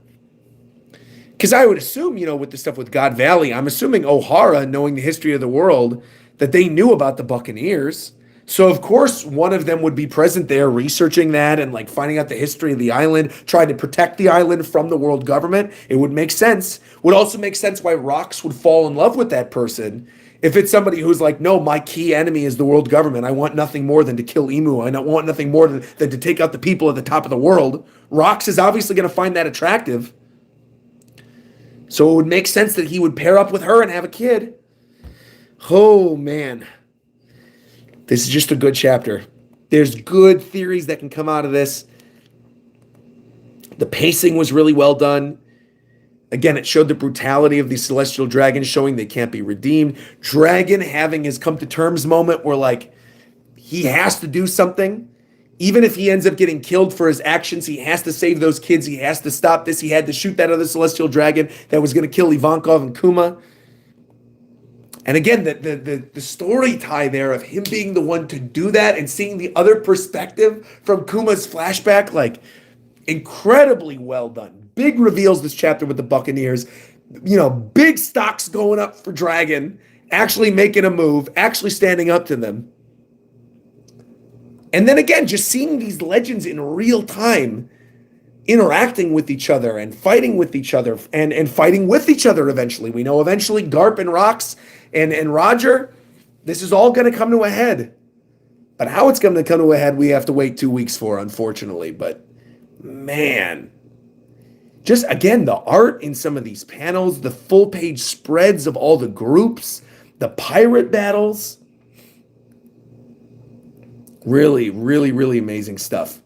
Because I would assume, with the stuff with God Valley, I'm assuming Ohara, knowing the history of the world, that they knew about the Buccaneers. So, of course, one of them would be present there researching that and finding out the history of the island, trying to protect the island from the world government. It would make sense. Would also make sense why Rox would fall in love with that person, If it's somebody who's like, no, my key enemy is the world government. I want nothing more than to kill Emu. I don't want nothing more than to take out the people at the top of the world. Rox is obviously going to find that attractive. So it would make sense that he would pair up with her and have a kid. Oh, man. This is just a good chapter. There's good theories that can come out of this. The pacing was really well done. Again, it showed the brutality of these celestial dragons, showing they can't be redeemed. Dragon having his come to terms moment where, like, he has to do something. Even if he ends up getting killed for his actions, he has to save those kids. He has to stop this. He had to shoot that other celestial dragon that was going to kill Ivankov and Kuma. And again, the story tie there of him being the one to do that and seeing the other perspective from Kuma's flashback, like, incredibly well done. Big reveals this chapter with the Buccaneers. You know, big stocks going up for Dragon, actually making a move, actually standing up to them. And then again, just seeing these legends in real time interacting with each other and fighting with each other and fighting with each other eventually. We know eventually Garp and Rox and Roger, this is all going to come to a head. But how it's going to come to a head, we have to wait 2 weeks for, unfortunately. But man, just again, the art in some of these panels, the full page spreads of all the groups, the pirate battles. Really, really, really amazing stuff.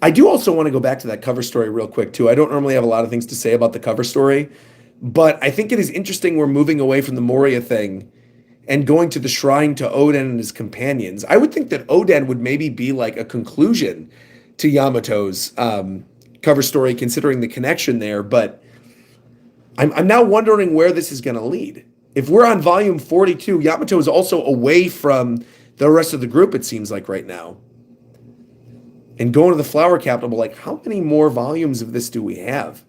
I do also want to go back to that cover story real quick, too. I don't normally have a lot of things to say about the cover story, but I think it is interesting we're moving away from the Moria thing and going to the shrine to Oden and his companions. I would think that Oden would maybe be like a conclusion to Yamato's cover story, considering the connection there, but I'm now wondering where this is going to lead. If we're on volume 42, Yamato is also away from the rest of the group, it seems like right now. And going to the flower capital, but like, how many more volumes of this do we have?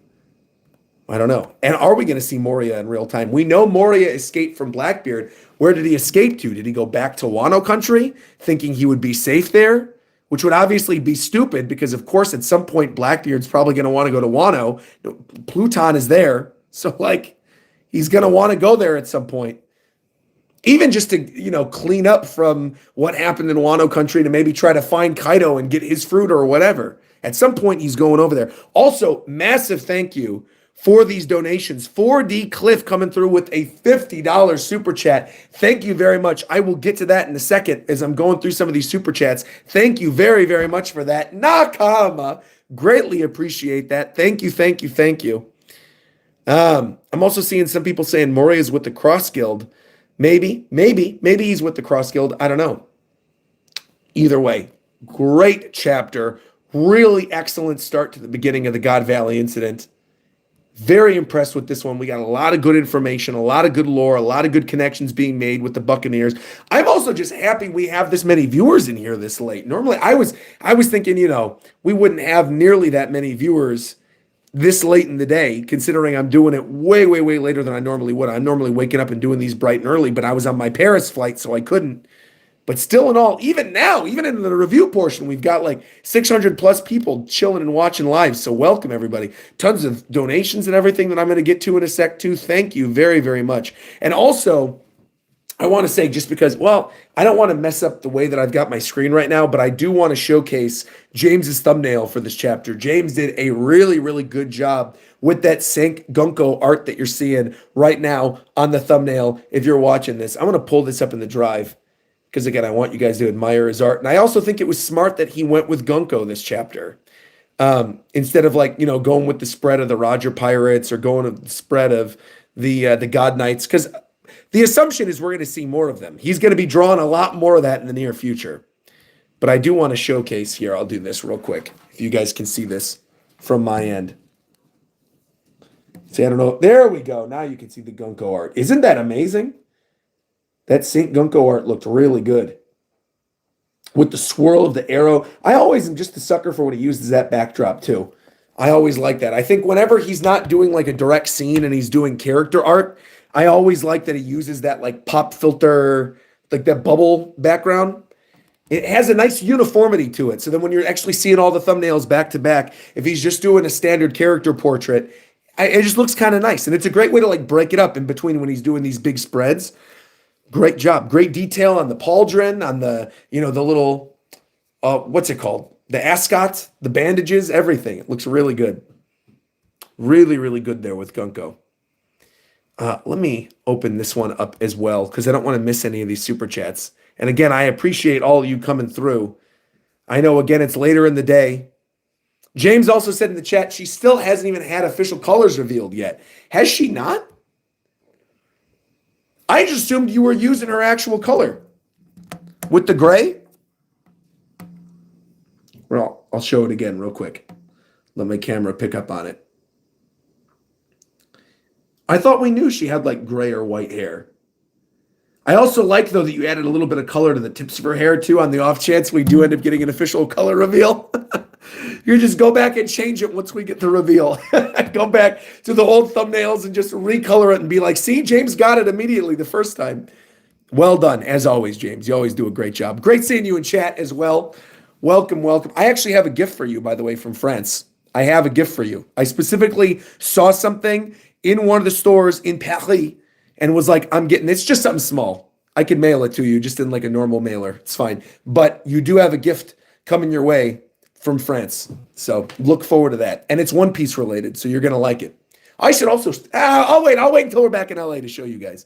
I don't know. And are we going to see Moria in real time? We know Moria escaped from Blackbeard. Where did he escape to? Did he go back to Wano country, thinking he would be safe there? Which would obviously be stupid, because of course at some point Blackbeard's probably going to want to go to Wano. Pluton is there. So like, he's going to want to go there at some point. Even just to, you know, clean up from what happened in Wano country, to maybe try to find Kaido and get his fruit or whatever. At some point, he's going over there. Also, massive thank you for these donations. 4D Cliff coming through with a $50 super chat. Thank you very much. I will get to that in a second as I'm going through some of these super chats. Thank you very, very much for that. Nakama, greatly appreciate that. Thank you, thank you, thank you. I'm also seeing some people saying Moria is with the Cross Guild. Maybe he's with the Cross Guild. I don't know. Either way, great chapter. Really excellent start to the beginning of the God Valley incident. Very impressed with this one. We got a lot of good information, a lot of good lore, a lot of good connections being made with the Buccaneers. I'm also just happy we have this many viewers in here this late. Normally, I was thinking, you know, we wouldn't have nearly that many viewers this late in the day, considering I'm doing it way, way, way later than I normally would. I'm normally waking up and doing these bright and early, but I was on my Paris flight, so I couldn't. But still in all, even now, even in the review portion, we've got like 600 plus people chilling and watching live. So welcome, everybody. Tons of donations and everything that I'm going to get to in a sec, too. Thank you very, very much. And also, I want to say, just because, well, I don't want to mess up the way that I've got my screen right now, but I do want to showcase James's thumbnail for this chapter. James did a really, really good job with that Sank Gunko art that you're seeing right now on the thumbnail if you're watching this. I'm going to pull this up in the drive because, again, I want you guys to admire his art. And I also think it was smart that he went with Gunko this chapter. Instead of, like, you know, going with the spread of the Roger Pirates or going with the spread of the God Knights, because the assumption is we're going to see more of them. He's going to be drawing a lot more of that in the near future. But I do want to showcase here. I'll do this real quick, if you guys can see this from my end. See, I don't know. There we go. Now you can see the Gunko art. Isn't that amazing? That Saint Gunko art looked really good. With the swirl of the arrow. I always am just a sucker for what he uses that backdrop, too. I always like that. I think whenever he's not doing like a direct scene and he's doing character art, I always like that he uses that like pop filter, like that bubble background. It has a nice uniformity to it. So then when you're actually seeing all the thumbnails back to back, if he's just doing a standard character portrait, it just looks kind of nice. And it's a great way to like break it up in between when he's doing these big spreads. Great job. Great detail on the pauldron, on the, the little, what's it called? The ascot, the bandages, everything. It looks really good. Really, really good there with Gunko. Let me open this one up as well because I don't want to miss any of these super chats. And again, I appreciate all of you coming through. I know, again, it's later in the day. James also said in the chat she still hasn't even had official colors revealed yet. Has she not? I just assumed you were using her actual color. With the gray? Well, I'll show it again real quick. Let my camera pick up on it. I thought we knew she had like gray or white hair. I also like, though, that you added a little bit of color to the tips of her hair, too, on the off chance we do end up getting an official color reveal. You just go back and change it once we get the reveal. Go back to the old thumbnails and just recolor it and be like, see, James got it immediately the first time. Well done, as always, James. You always do a great job. Great seeing you in chat as well. Welcome, welcome. I actually have a gift for you, by the way, from France. I have a gift for you. I specifically saw something in one of the stores in Paris and was like, I'm getting, it's just something small. I can mail it to you just in like a normal mailer. It's fine. But you do have a gift coming your way from France. So look forward to that. And it's One Piece related, so you're going to like it. I should also, I'll wait until we're back in LA to show you guys.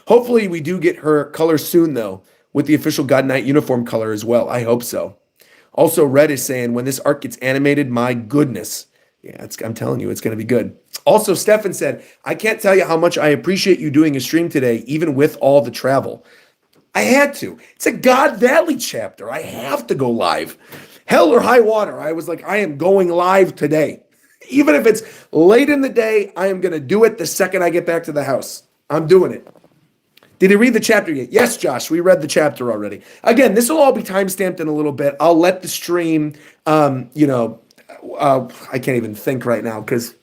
Hopefully we do get her color soon, though, with the official God Knight uniform color as well. I hope so. Also, Red is saying, when this arc gets animated, my goodness. Yeah, I'm telling you, it's going to be good. Also, Stefan said, I can't tell you how much I appreciate you doing a stream today, even with all the travel. I had to. It's a God Valley chapter. I have to go live. Hell or high water. I was like, I am going live today. Even if it's late in the day, I am going to do it the second I get back to the house. I'm doing it. Did you read the chapter yet? Yes, Josh, we read the chapter already. Again, this will all be timestamped in a little bit. I'll let the stream, I can't even think right now because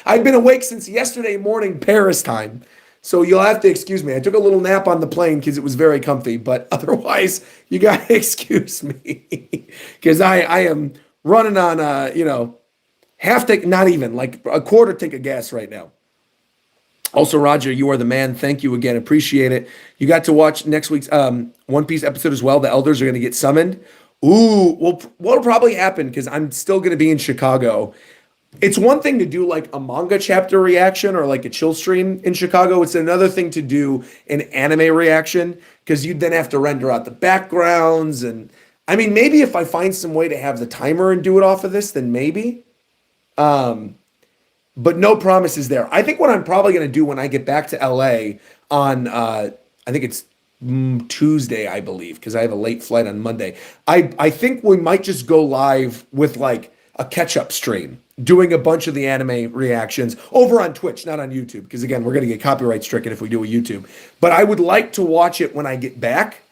I've been awake since yesterday morning Paris time. So you'll have to excuse me. I took a little nap on the plane because it was very comfy. But otherwise, you got to excuse me because I am running on, half tank, not even, like a quarter tank of gas right now. Also, Roger, you are the man. Thank you again. Appreciate it. You got to watch next week's One Piece episode as well. The elders are going to get summoned. Ooh, well, what'll probably happen, because I'm still going to be in Chicago. It's one thing to do like a manga chapter reaction or like a chill stream in Chicago. It's another thing to do an anime reaction, because you'd then have to render out the backgrounds. And I mean, maybe if I find some way to have the timer and do it off of this, then maybe. But no promises there. I think what I'm probably going to do when I get back to LA on, I think it's Tuesday, I believe, because I have a late flight on Monday. I think we might just go live with like a catch-up stream, doing a bunch of the anime reactions over on Twitch, not on YouTube, because again, we're going to get copyright stricken if we do a YouTube. But I would like to watch it when I get back,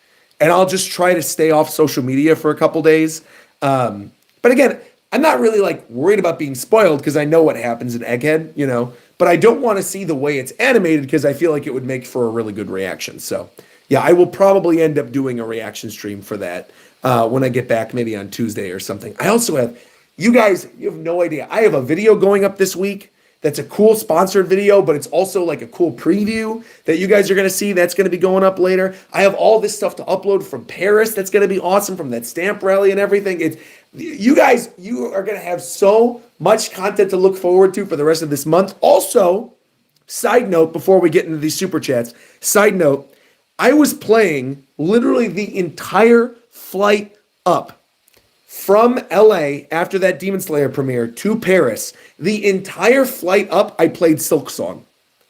and I'll just try to stay off social media for a couple days. But again, I'm not really like worried about being spoiled because I know what happens in Egghead, but I don't want to see the way it's animated because I feel like it would make for a really good reaction. So yeah, I will probably end up doing a reaction stream for that when I get back, maybe on Tuesday or something. I also have, you guys, you have no idea. I have a video going up this week that's a cool sponsored video, but it's also like a cool preview that you guys are going to see. That's going to be going up later. I have all this stuff to upload from Paris. That's going to be awesome, from that stamp rally and everything. You guys, you are going to have so much content to look forward to for the rest of this month. Also, side note, before we get into these super chats, side note, I was playing literally the entire flight up from LA after that Demon Slayer premiere to Paris. The entire flight up, I played Silk Song.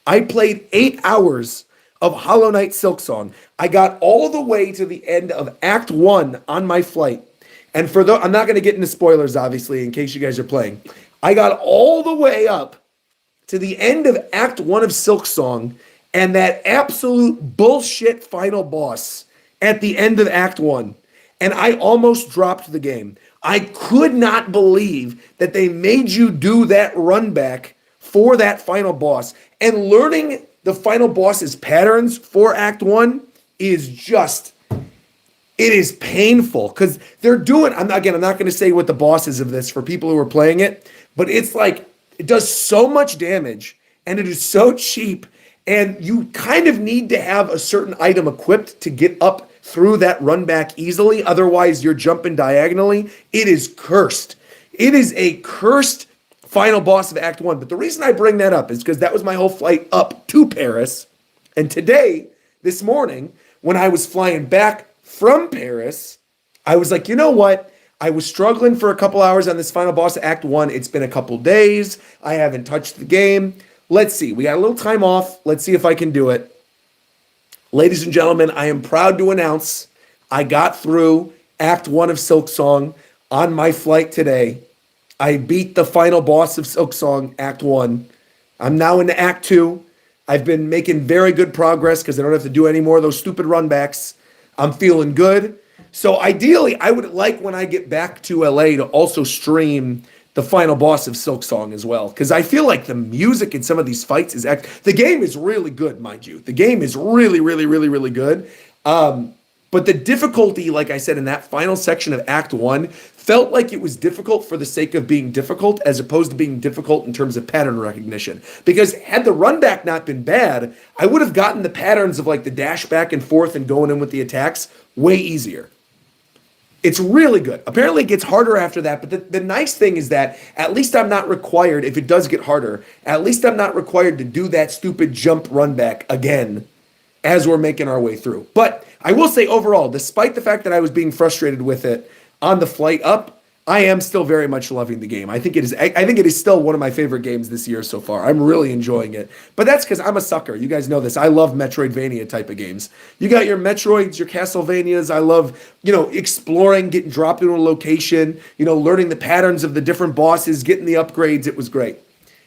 I played 8 hours of Hollow Knight Silk Song. I got all the way to the end of Act 1 on my flight. And I'm not going to get into spoilers, obviously, in case you guys are playing. I got all the way up to the end of Act 1 of Silk Song and that absolute bullshit final boss at the end of Act 1. And I almost dropped the game. I could not believe that they made you do that run back for that final boss. And learning the final boss's patterns for Act 1 is just, it is painful, because they're doing, I'm not going to say what the boss is of this for people who are playing it, but it's like It does so much damage, and it is so cheap, and you kind of need to have a certain item equipped to get up through that run back easily. Otherwise, you're jumping diagonally. It is cursed. It is a cursed final boss of Act 1. But the reason I bring that up is because that was my whole flight up to Paris. And today, this morning, when I was flying back from Paris, I was like, you know what? I was struggling for a couple hours on this final boss of Act 1. It's been a couple days. I haven't touched the game. Let's see. We got a little time off. Let's see if I can do it. Ladies and gentlemen, I am proud to announce I got through Act 1 of Silksong on my flight today. I beat the final boss of Silksong, Act 1. I'm now into Act 2. I've been making very good progress because I don't have to do any more of those stupid runbacks. I'm feeling good. So ideally, I would like when I get back to LA to also stream the final boss of Silksong as well, because I feel like the music in some of these fights the game is really good, mind you. The game is really, really, really, really good. But the difficulty, like I said, in that final section of Act 1 felt like it was difficult for the sake of being difficult as opposed to being difficult in terms of pattern recognition. Because had the run back not been bad, I would have gotten the patterns of like the dash back and forth and going in with the attacks way easier. It's really good. Apparently it gets harder after that, but the nice thing is that at least I'm not required, if it does get harder, at least I'm not required to do that stupid jump run back again as we're making our way through. But I will say overall, despite the fact that I was being frustrated with it on the flight up, I am still very much loving the game. I think it is still one of my favorite games this year so far. I'm really enjoying it. But that's because I'm a sucker. You guys know this. I love Metroidvania type of games. You got your Metroids, your Castlevanias. I love, exploring, getting dropped into a location, learning the patterns of the different bosses, getting the upgrades. It was great.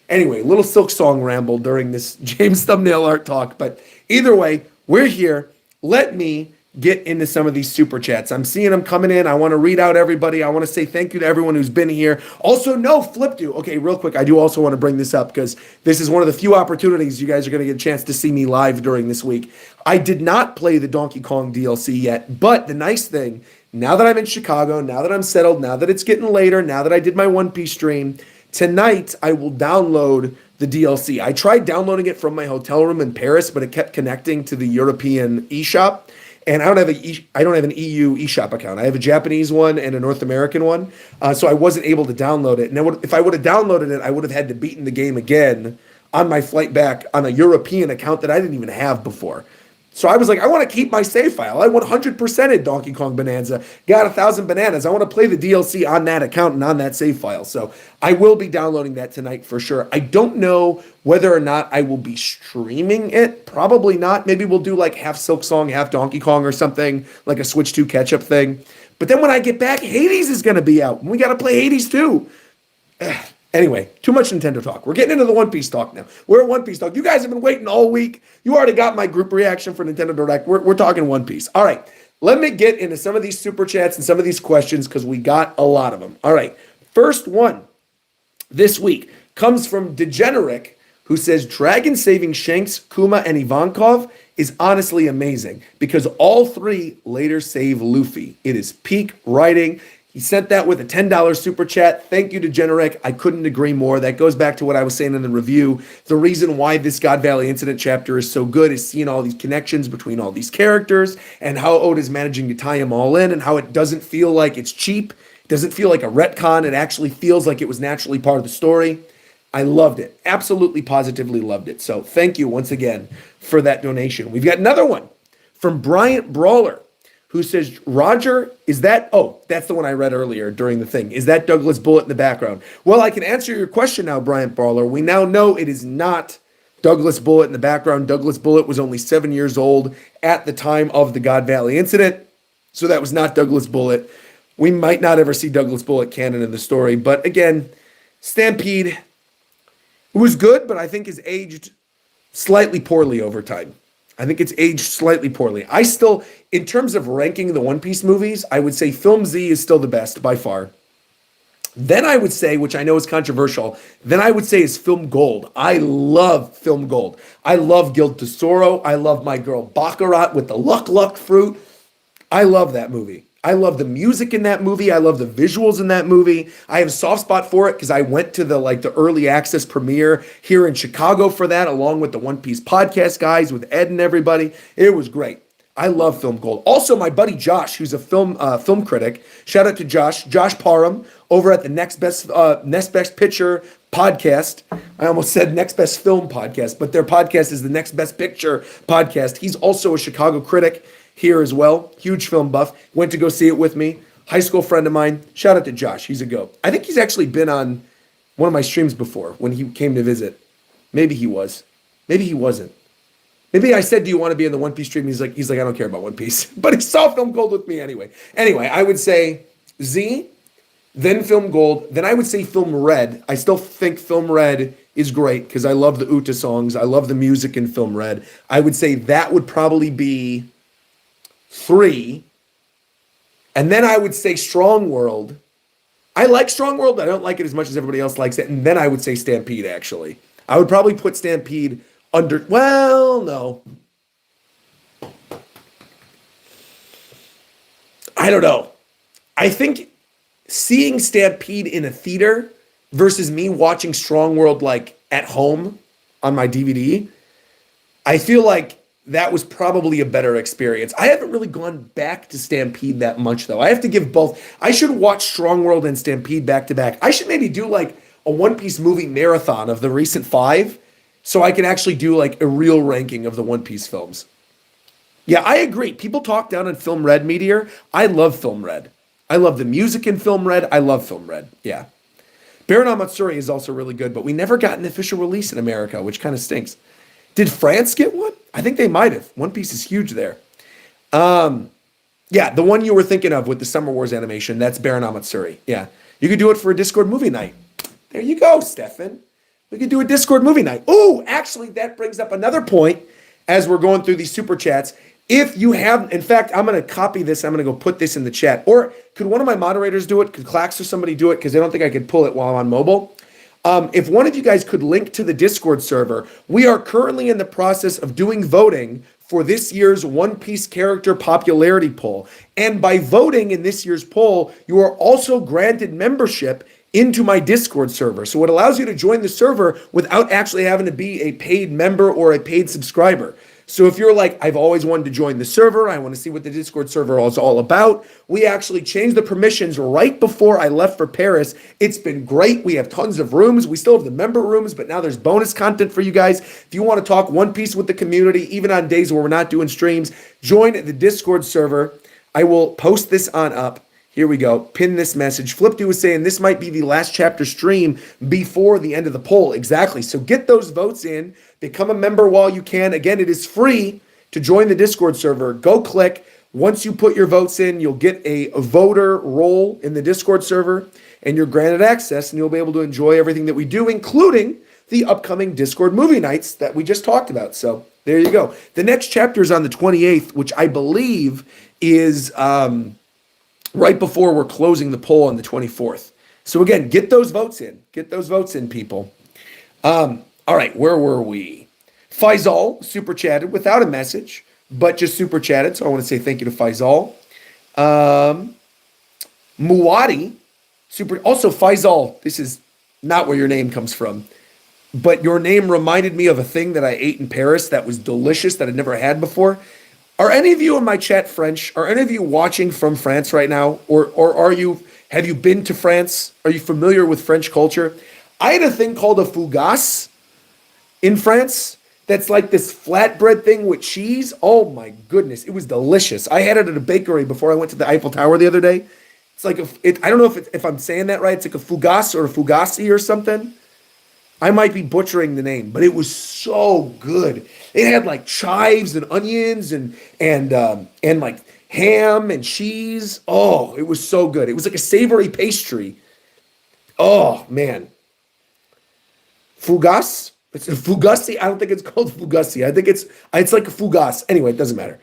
Anyway, little Silksong ramble during this James thumbnail art talk. But either way, we're here. Let me get into some of these super chats. I'm seeing them coming in. I want to read out everybody. I want to say thank you to everyone who's been here. Also, no, Flipdo. Okay, real quick, I do also want to bring this up because this is one of the few opportunities you guys are going to get a chance to see me live during this week. I did not play the Donkey Kong DLC yet, but the nice thing, now that I'm in Chicago, now that I'm settled, now that it's getting later, now that I did my One Piece stream, tonight I will download the DLC. I tried downloading it from my hotel room in Paris, but it kept connecting to the European eShop. And I don't have an EU eShop account. I have a Japanese one and a North American one, so I wasn't able to download it. And if I would have downloaded it, I would have had to beaten the game again on my flight back on a European account that I didn't even have before. So I was like, I want to keep my save file. I 100%ed Donkey Kong Bonanza, got 1,000 bananas. I want to play the DLC on that account and on that save file. So I will be downloading that tonight for sure. I don't know whether or not I will be streaming it. Probably not. Maybe we'll do like half Silksong, half Donkey Kong or something, like a Switch 2 catch-up thing. But then when I get back, Hades is going to be out. And we got to play Hades too. Anyway, too much Nintendo talk. We're getting into the One Piece talk now. We're at One Piece talk. You guys have been waiting all week. You already got my group reaction for Nintendo Direct. We're talking One Piece. All right, let me get into some of these super chats and some of these questions because we got a lot of them. All right, first one this week comes from Degenerate, who says, Dragon saving Shanks, Kuma, and Ivankov is honestly amazing because all three later save Luffy. It is peak writing. He sent that with a $10 super chat. Thank you to Generic. I couldn't agree more. That goes back to what I was saying in the review. The reason why this God Valley Incident chapter is so good is seeing all these connections between all these characters and how Oda's managing to tie them all in and how it doesn't feel like it's cheap. It doesn't feel like a retcon. It actually feels like it was naturally part of the story. I loved it. Absolutely, positively loved it. So thank you once again for that donation. We've got another one from Bryant Brawler, who says, Roger, is that, that's the one I read earlier during the thing. Is that Douglas Bullet in the background? Well, I can answer your question now, Bryant Brawler. We now know it is not Douglas Bullet in the background. Douglas Bullet was only 7 years old at the time of the God Valley incident. So that was not Douglas Bullet. We might not ever see Douglas Bullet canon in the story. But again, Stampede, it was good, but I think has aged slightly poorly over time. I think it's aged slightly poorly. I still, in terms of ranking the One Piece movies, I would say Film Z is still the best by far. Then I would say, which I know is controversial, then I would say is Film Gold. I love Film Gold. I love Guild Tesoro. I love My Girl Baccarat with the Luck fruit. I love that movie. I love the music in that movie. I love the visuals in that movie. I have a soft spot for it because I went to the early access premiere here in Chicago for that, along with the One Piece podcast guys with Ed and everybody. It was great. I love Film Gold. Also, my buddy Josh, who's a film critic. Shout out to Josh Parham over at the Next Best Picture podcast. I almost said Next Best Film podcast, but their podcast is the Next Best Picture podcast. He's also a Chicago critic here as well. Huge film buff. Went to go see it with me. High school friend of mine. Shout out to Josh. He's a goat. I think he's actually been on one of my streams before when he came to visit. Maybe he was. Maybe he wasn't. Maybe I said, do you want to be in the One Piece stream? He's like, I don't care about One Piece. But he saw Film Gold with me anyway. Anyway, I would say Z, then Film Gold, then I would say Film Red. I still think Film Red is great because I love the Uta songs. I love the music in Film Red. I would say that would probably be 3. And then I would say Strong World. I like Strong World, but I don't like it as much as everybody else likes it. And then I would say Stampede, actually. I would probably put Stampede under, well, no. I don't know. I think seeing Stampede in a theater versus me watching Strong World like at home on my DVD, I feel like that was probably a better experience. I haven't really gone back to Stampede that much, though. I have to give both. I should watch Strong World and Stampede back to back. I should maybe do like a One Piece movie marathon of the recent 5 so I can actually do like a real ranking of the One Piece films. Yeah, I agree. People talk down on Film Red, Meteor. I love Film Red. I love the music in Film Red. I love Film Red. Yeah. Baron Amatsuri is also really good, but we never got an official release in America, which kind of stinks. Did France get one? I think they might have. One Piece is huge there. Yeah, the one you were thinking of with the Summer Wars animation, that's Baron Amatsuri. Yeah. You could do it for a Discord movie night. There you go, Stefan. We could do a Discord movie night. Oh, actually, that brings up another point as we're going through these super chats. If you have, in fact, I'm going to copy this. I'm going to go put this in the chat. Or could one of my moderators do it? Could Clax or somebody do it? Because I don't think I could pull it while I'm on mobile. If one of you guys could link to the Discord server, we are currently in the process of doing voting for this year's One Piece character popularity poll. And by voting in this year's poll, you are also granted membership into my Discord server. So it allows you to join the server without actually having to be a paid member or a paid subscriber. So if you're like, I've always wanted to join the server, I want to see what the Discord server is all about, we actually changed the permissions right before I left for Paris. It's been great. We have tons of rooms. We still have the member rooms, but now there's bonus content for you guys. If you want to talk One Piece with the community, even on days where we're not doing streams, join the Discord server. I will post this on up. Here we go. Pin this message. Flipty was saying this might be the last chapter stream before the end of the poll. Exactly. So get those votes in. Become a member while you can. Again, it is free to join the Discord server. Go click. Once you put your votes in, you'll get a voter role in the Discord server, and you're granted access, and you'll be able to enjoy everything that we do, including the upcoming Discord movie nights that we just talked about. So there you go. The next chapter is on the 28th, which I believe is right before we're closing the poll on the 24th. So again, get those votes in. Get those votes in, people. All right, where were we? Faisal super chatted without a message, but just super chatted. So I want to say thank you to Faisal. Muwadi, super. Also, Faisal, this is not where your name comes from, but your name reminded me of a thing that I ate in Paris that was delicious that I'd never had before. Are any of you in my chat French? Are any of you watching from France right now? Or have you been to France? Are you familiar with French culture? I had a thing called a fougasse in France that's like this flatbread thing with cheese. Oh my goodness, it was delicious. I had it at a bakery before I went to the Eiffel Tower the other day. It's like, I don't know if I'm saying that right. It's like a fougasse or a fugazi or something. I might be butchering the name, but it was so good. It had like chives and onions and like ham and cheese. Oh, it was so good. It was like a savory pastry. Oh man. Fougasse? It's a fugazi. I don't think it's called fugazi. I think it's like a fougasse. Anyway, it doesn't matter.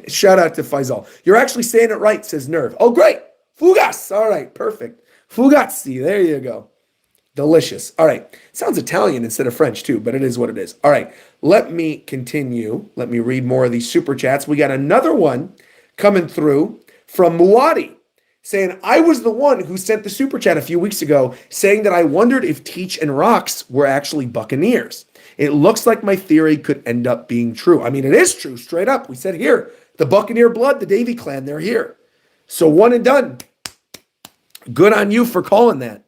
Shout out to Faisal. You're actually saying it right, says Nerve. Oh, great. Fougasse. All right, perfect. Fugazi. There you go. Delicious. All right. Sounds Italian instead of French too, but it is what it is. All right. Let me continue. Let me read more of these super chats. We got another one coming through from Muadi saying, I was the one who sent the super chat a few weeks ago saying that I wondered if Teach and Rox were actually Buccaneers. It looks like my theory could end up being true. I mean, it is true, straight up. We said here, the Buccaneer blood, the Davy clan, they're here. So one and done. Good on you for calling that.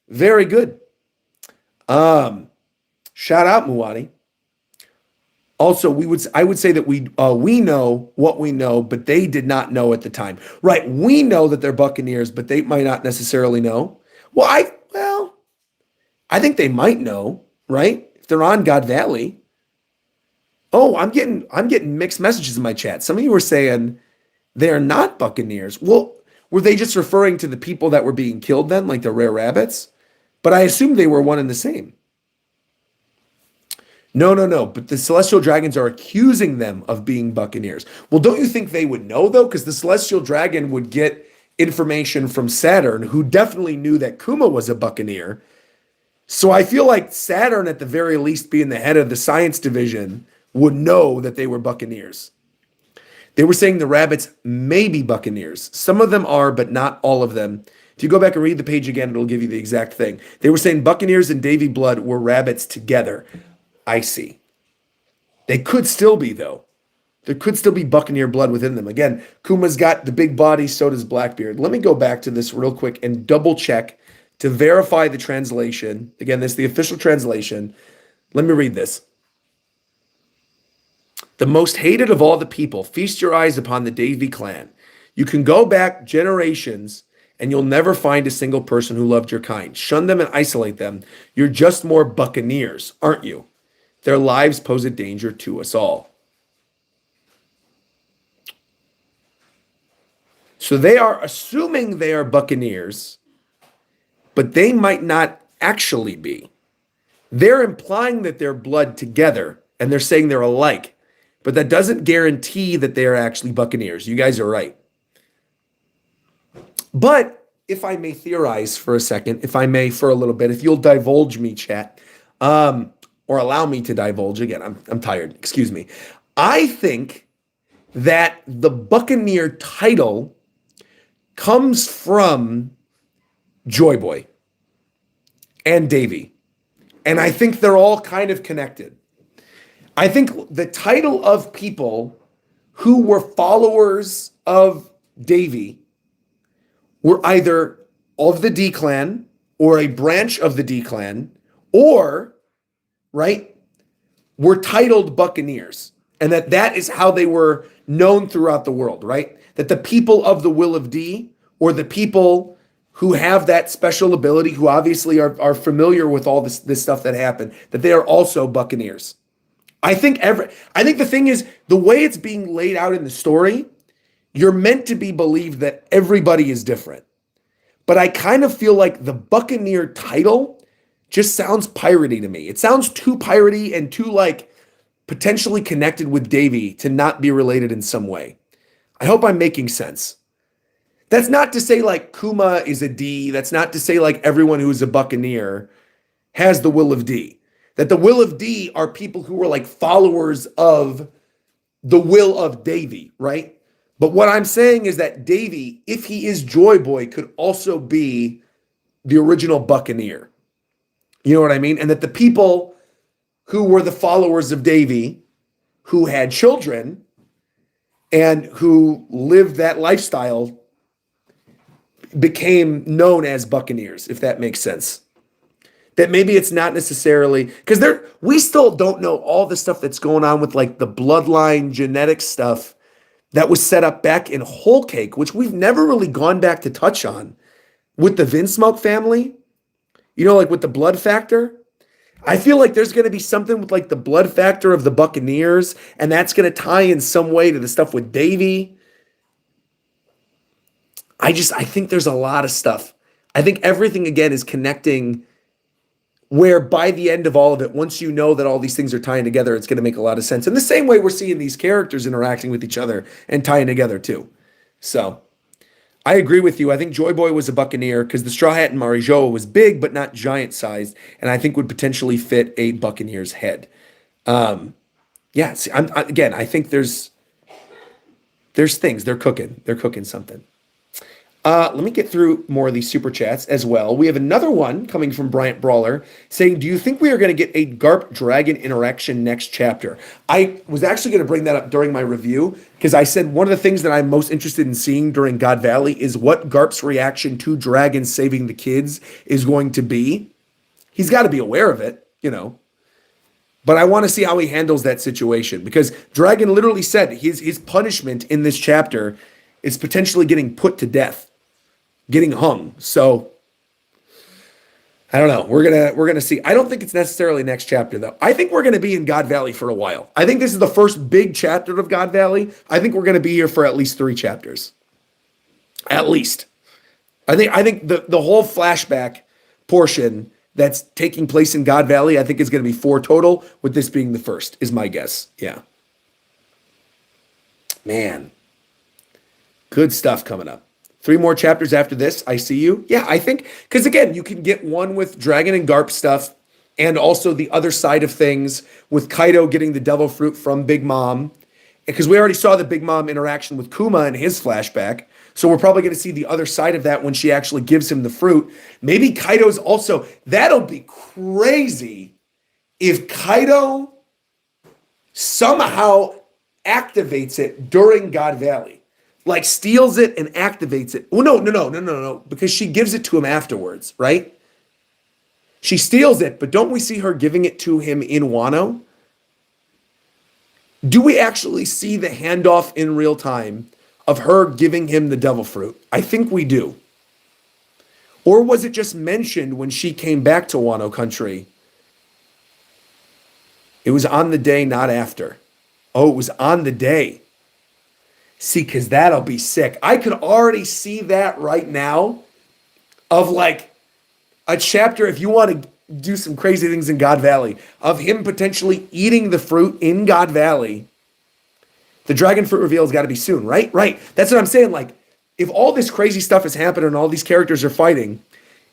Very good. Shout out, Muadi. Also, I would say that we know what we know, but they did not know at the time. Right, we know that they're Buccaneers, but they might not necessarily know. Well, I think they might know, right? If they're on God Valley. Oh, I'm getting mixed messages in my chat. Some of you were saying they're not Buccaneers. Well, were they just referring to the people that were being killed then, like the rare rabbits? But I assumed they were one and the same. No. But the Celestial Dragons are accusing them of being Buccaneers. Well, don't you think they would know, though? Because the Celestial Dragon would get information from Saturn, who definitely knew that Kuma was a Buccaneer. So I feel like Saturn, at the very least, being the head of the science division, would know that they were Buccaneers. They were saying the rabbits may be Buccaneers. Some of them are, but not all of them. If you go back and read the page again, it'll give you the exact thing. They were saying Buccaneers and Davy Blood were rabbits together. I see. They could still be, though. There could still be Buccaneer blood within them. Again, Kuma's got the big body, so does Blackbeard. Let me go back to this real quick and double check to verify the translation. Again, this is the official translation. Let me read this. The most hated of all the people, feast your eyes upon the Davy clan. You can go back generations and you'll never find a single person who loved your kind. Shun them and isolate them. You're just more Buccaneers, aren't you? Their lives pose a danger to us all. So they are assuming they are Buccaneers, but they might not actually be. They're implying that they're blood together, and they're saying they're alike, but that doesn't guarantee that they are actually Buccaneers. You guys are right. But if I may theorize for a second, if I may for a little bit, if you'll divulge me, chat, or allow me to divulge again. I'm tired. Excuse me. I think that the Buccaneer title comes from Joy Boy and Davy. And I think they're all kind of connected. I think the title of people who were followers of Davy were either of the D clan or a branch of the D clan, or right, were titled Buccaneers, and that is how they were known throughout the world, right? That the people of the Will of D, or the people who have that special ability, who obviously are familiar with all this stuff that happened, that they are also Buccaneers. I think the thing is, the way it's being laid out in the story, you're meant to be believed that everybody is different. But I kind of feel like the Buccaneer title just sounds piratey to me. It sounds too piratey and too like potentially connected with Davy to not be related in some way. I hope I'm making sense. That's not to say like Kuma is a D. That's not to say like everyone who's a Buccaneer has the Will of D. That the Will of D are people who were like followers of the Will of Davy, right? But what I'm saying is that Davy, if he is Joy Boy, could also be the original Buccaneer. You know what I mean? And that the people who were the followers of Davy, who had children and who lived that lifestyle, became known as Buccaneers, if that makes sense. That maybe it's not necessarily, because we still don't know all the stuff that's going on with like the bloodline genetic stuff that was set up back in Whole Cake, which we've never really gone back to touch on with the Vinsmoke family. You know, like with the blood factor, I feel like there's going to be something with like the blood factor of the Buccaneers, and that's going to tie in some way to the stuff with Davy. I think there's a lot of stuff. I think everything, again, is connecting, where by the end of all of it, once you know that all these things are tying together, it's going to make a lot of sense. In the same way we're seeing these characters interacting with each other and tying together too. So I agree with you. I think Joy Boy was a Buccaneer because the Straw Hat in Marijoa was big, but not giant sized, and I think would potentially fit a Buccaneer's head. I think there's There's things. They're cooking. They're cooking something. Let me get through more of these super chats as well. We have another one coming from Bryant Brawler saying, do you think we are going to get a Garp Dragon interaction next chapter? I was actually going to bring that up during my review because I said one of the things that I'm most interested in seeing during God Valley is what Garp's reaction to Dragon saving the kids is going to be. He's got to be aware of it, you know. But I want to see how he handles that situation because Dragon literally said his punishment in this chapter is potentially getting put to death. Getting hung. So I don't know. We're gonna see. I don't think it's necessarily next chapter though. I think we're gonna be in God Valley for a while. I think this is the first big chapter of God Valley. I think we're gonna be here for at least 3 chapters. At least. I think the whole flashback portion that's taking place in God Valley, I think is gonna be 4 total, with this being the first, is my guess. Yeah. Man. Good stuff coming up. 3 more chapters after this. I see you. Yeah, I think, because again, you can get one with Dragon and Garp stuff, and also the other side of things with Kaido getting the devil fruit from Big Mom, because we already saw the Big Mom interaction with Kuma in his flashback. So we're probably going to see the other side of that when she actually gives him the fruit. Maybe Kaido's also, that'll be crazy if Kaido somehow activates it during God Valley. Like steals it and activates it. Oh, no, because she gives it to him afterwards, right? She steals it, but don't we see her giving it to him in Wano? Do we actually see the handoff in real time of her giving him the devil fruit? I think we do. Or was it just mentioned when she came back to Wano country? It was on the day, not after. Oh, it was on the day. See, because that'll be sick. I could already see that right now of like a chapter, if you want to do some crazy things in God Valley, of him potentially eating the fruit in God Valley. The dragon fruit reveal has got to be soon, right? Right. That's what I'm saying. Like, if all this crazy stuff is happening and all these characters are fighting,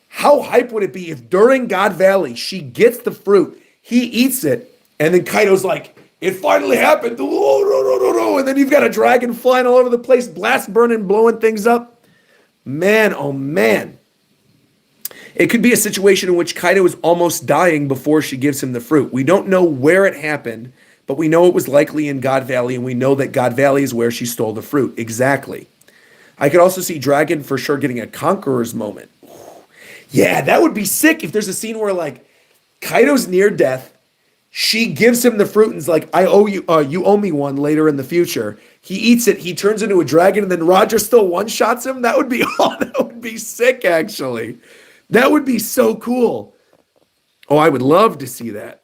how hype would it be if during God Valley she gets the fruit, he eats it, and then Kaido's like, it finally happened. Oh, no. And then you've got a dragon flying all over the place, blast burning, blowing things up. Man, oh man. It could be a situation in which Kaido is almost dying before she gives him the fruit. We don't know where it happened, but we know it was likely in God Valley, and we know that God Valley is where she stole the fruit. Exactly. I could also see Dragon for sure getting a conqueror's moment. Yeah, that would be sick if there's a scene where like Kaido's near death. She gives him the fruit and is like, I owe you, you owe me one later in the future. He eats it, he turns into a dragon, and then Roger still one-shots him? That would be, that would be sick, actually. That would be so cool. Oh, I would love to see that.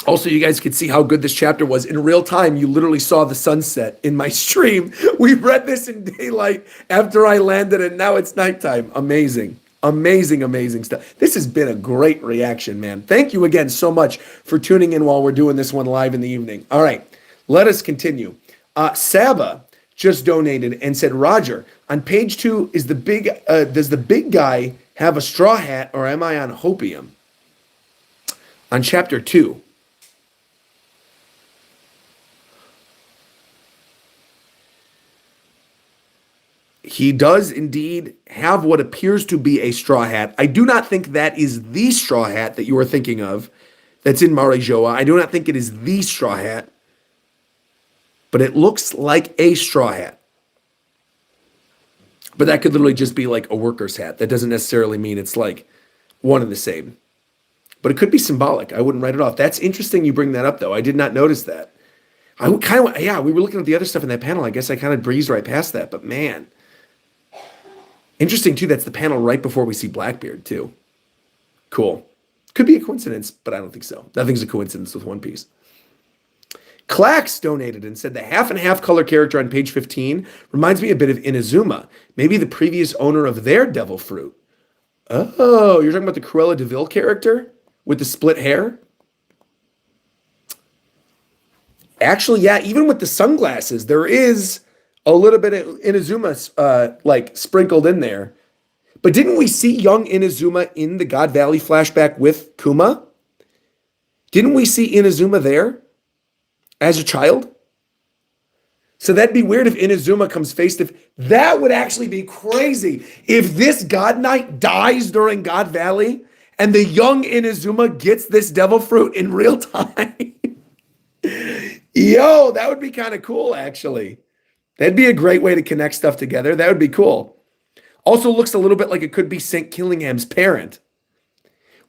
Also, you guys could see how good this chapter was. In real time, you literally saw the sunset in my stream. We read this in daylight after I landed, and now it's nighttime. Amazing. Amazing stuff. This has been a great reaction, man. Thank you again so much for tuning in while we're doing this one live in the evening. All right, let us continue. Saba just donated and said, Roger, on page 2, does the big guy have a straw hat, or am I on hopium? On chapter 2. He does indeed have what appears to be a straw hat. I do not think that is the straw hat that you are thinking of that's in Marijoa. I do not think it is the straw hat, but it looks like a straw hat. But that could literally just be like a worker's hat. That doesn't necessarily mean it's like one and the same. But it could be symbolic. I wouldn't write it off. That's interesting you bring that up, though. I did not notice that. We were looking at the other stuff in that panel. I guess I kind of breezed right past that, but man. Interesting, too, that's the panel right before we see Blackbeard, too. Cool. Could be a coincidence, but I don't think so. Nothing's a coincidence with One Piece. Clax donated and said the half and half color character on page 15 reminds me a bit of Inazuma, maybe the previous owner of their devil fruit. Oh, you're talking about the Cruella de Vil character with the split hair? Actually, yeah, even with the sunglasses, there is a little bit of Inazuma like sprinkled in there. But didn't we see young Inazuma in the God Valley flashback with Kuma? Didn't we see Inazuma there as a child? So that'd be weird if Inazuma comes face to face. That would actually be crazy. If this God Knight dies during God Valley and the young Inazuma gets this devil fruit in real time. Yo, that would be kind of cool, actually. That'd be a great way to connect stuff together. That would be cool. Also looks a little bit like it could be St. Killingham's parent,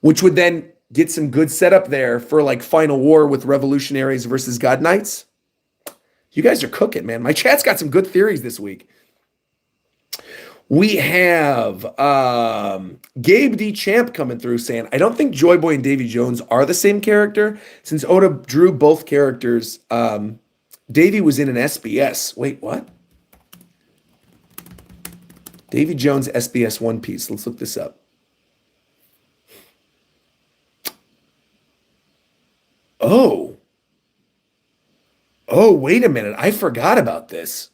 which would then get some good setup there for like Final War with Revolutionaries versus God Knights. You guys are cooking, man. My chat's got some good theories this week. We have Gabe D. Champ coming through saying, I don't think Joy Boy and Davy Jones are the same character. Since Oda drew both characters, Davy was in an SBS. Wait, what? Davy Jones SBS One Piece. Let's look this up. Oh, wait a minute. I forgot about this.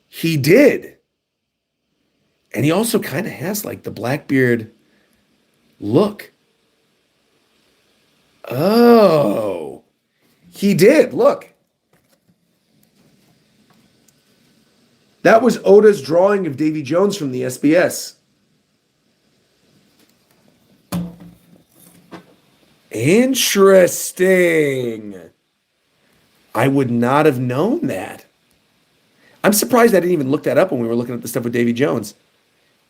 He did. And he also kind of has like the Blackbeard look. Oh, he did. Look. That was Oda's drawing of Davy Jones from the SBS. Interesting. I would not have known that. I'm surprised I didn't even look that up when we were looking at the stuff with Davy Jones.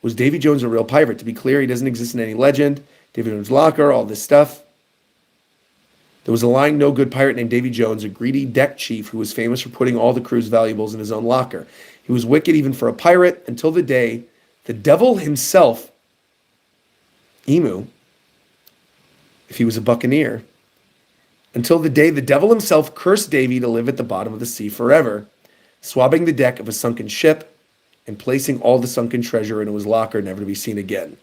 Was Davy Jones a real pirate? To be clear, he doesn't exist in any legend. Davy Jones' locker, all this stuff. There was a lying, no good pirate named Davy Jones, a greedy deck chief who was famous for putting all the crew's valuables in his own locker. He was wicked even for a pirate until the day the devil himself, Emu, if he was a buccaneer, until the day the devil himself cursed Davy to live at the bottom of the sea forever, swabbing the deck of a sunken ship and placing all the sunken treasure into his locker, never to be seen again.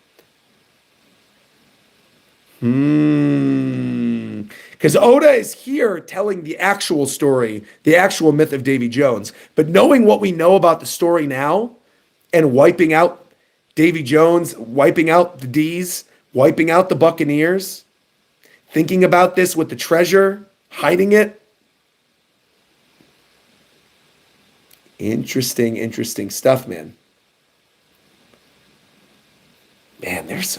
Because Oda is here telling the actual story, the actual myth of Davy Jones. But knowing what we know about the story now and wiping out Davy Jones, wiping out the D's, wiping out the Buccaneers, thinking about this with the treasure, hiding it. Interesting stuff, man. Man, there's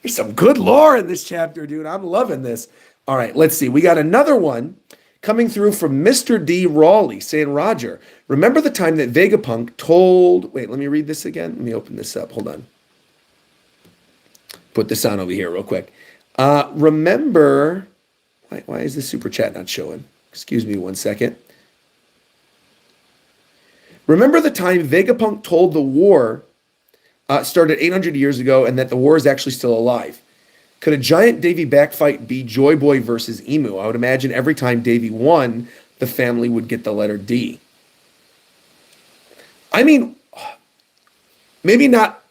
some good lore in this chapter, dude. I'm loving this. All right, let's see. We got another one coming through from Mr. D. Rawley saying, Roger, remember the time that Vegapunk told... Wait, let me read this again. Let me open this up. Hold on. Put this on over here real quick. Remember... Why is the super chat not showing? Excuse me 1 second. Remember the time Vegapunk told the war started 800 years ago and that the war is actually still alive? Could a giant Davy back fight be Joy Boy versus Emu? I would imagine every time Davy won, the family would get the letter D. I mean, maybe not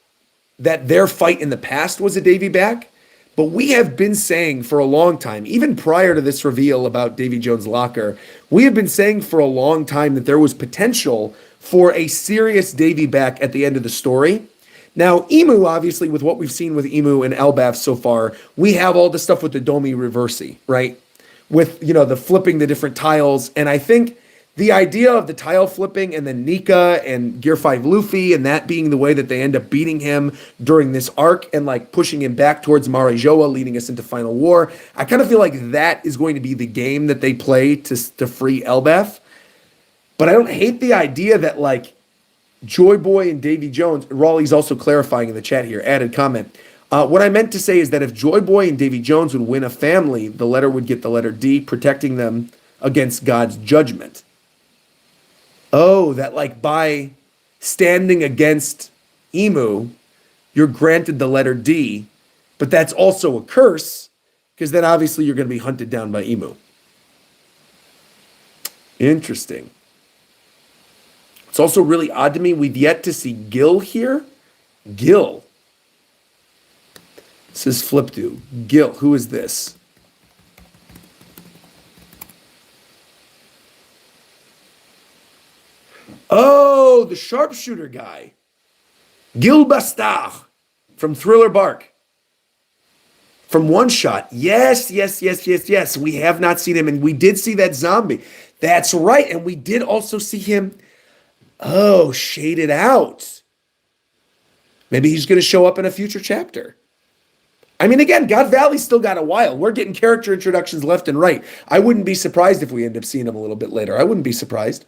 that their fight in the past was a Davy back, but we have been saying for a long time, even prior to this reveal about Davy Jones' locker, we have been saying for a long time that there was potential for a serious Davy back at the end of the story. Now, Emu, obviously, with what we've seen with Emu and Elbaf so far, we have all the stuff with the Domi Reversi, right? With, you know, the flipping the different tiles. And I think the idea of the tile flipping and then Nika and Gear 5 Luffy and that being the way that they end up beating him during this arc and like pushing him back towards Marijoa, leading us into Final War, I kind of feel like that is going to be the game that they play to free Elbaf. But I don't hate the idea that like Joy Boy and Davy Jones, Raleigh's also clarifying in the chat here, added comment. What I meant to say is that if Joy Boy and Davy Jones would win a family, the letter would get the letter D, protecting them against God's judgment. Oh, that like by standing against Emu, you're granted the letter D, but that's also a curse, because then obviously you're going to be hunted down by Emu. Interesting. It's also really odd to me, we've yet to see Gil here. Gil. This is Flipdo. Gil, who is this? Oh, the sharpshooter guy. Gil Bastard from Thriller Bark. From One Shot. Yes. We have not seen him, and we did see that zombie. That's right. And we did also see him, shaded out. Maybe he's going to show up in a future chapter. I mean, again, God Valley's still got a while. We're getting character introductions left and right. I wouldn't be surprised if we end up seeing him a little bit later. I wouldn't be surprised.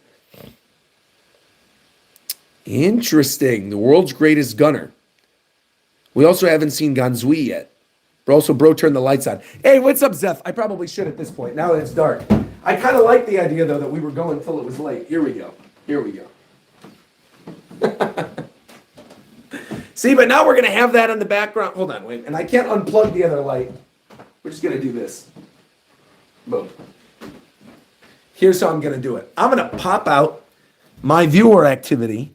Interesting. The world's greatest gunner. We also haven't seen Ganzui yet. Bro, turn the lights on. Hey, what's up, Zeph? I probably should at this point, now that it's dark. I kind of like the idea, though, that we were going until it was late. Here we go. See, but now we're going to have that in the background. Hold on, wait. And I can't unplug the other light. We're just going to do this. Boom. Here's how I'm going to do it. I'm going to pop out my viewer activity.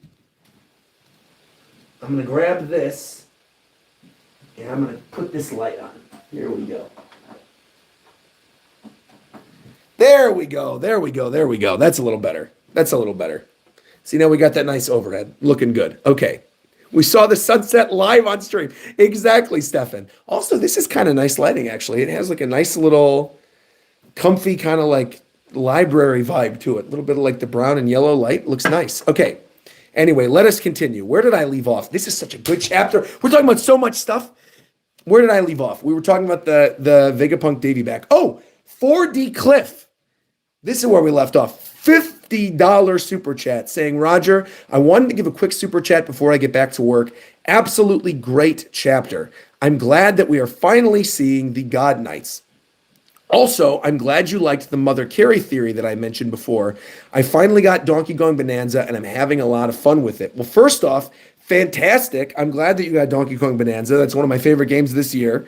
I'm going to grab this. And I'm going to put this light on. Here we go. There we go. That's a little better. See, now we got that nice overhead. Looking good. Okay. We saw the sunset live on stream. Exactly, Stefan. Also, this is kind of nice lighting, actually. It has like a nice little comfy kind of like library vibe to it. A little bit of like the brown and yellow light. Looks nice. Okay. Anyway, let us continue. Where did I leave off? This is such a good chapter. We're talking about so much stuff. Where did I leave off? We were talking about the Vegapunk Davy back. Oh, 4D Cliff. This is where we left off. $50 super chat saying, Roger, I wanted to give a quick super chat before I get back to work. Absolutely great chapter. I'm glad that we are finally seeing the God Knights. Also, I'm glad you liked the Mother Carey theory that I mentioned before. I finally got Donkey Kong Bonanza, and I'm having a lot of fun with it. Well, first off, fantastic. I'm glad that you got Donkey Kong Bonanza. That's one of my favorite games this year.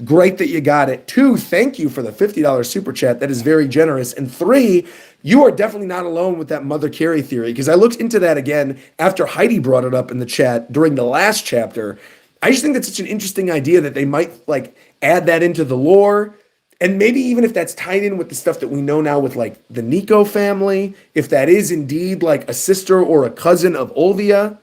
Great that you got it. 2, thank you for the $50 super chat. That is very generous. And 3, you are definitely not alone with that Mother Carey theory, because I looked into that again after Heidi brought it up in the chat during the last chapter. I just think that's such an interesting idea that they might like add that into the lore. And maybe even if that's tied in with the stuff that we know now with like the Nico family, if that is indeed like a sister or a cousin of Olvia.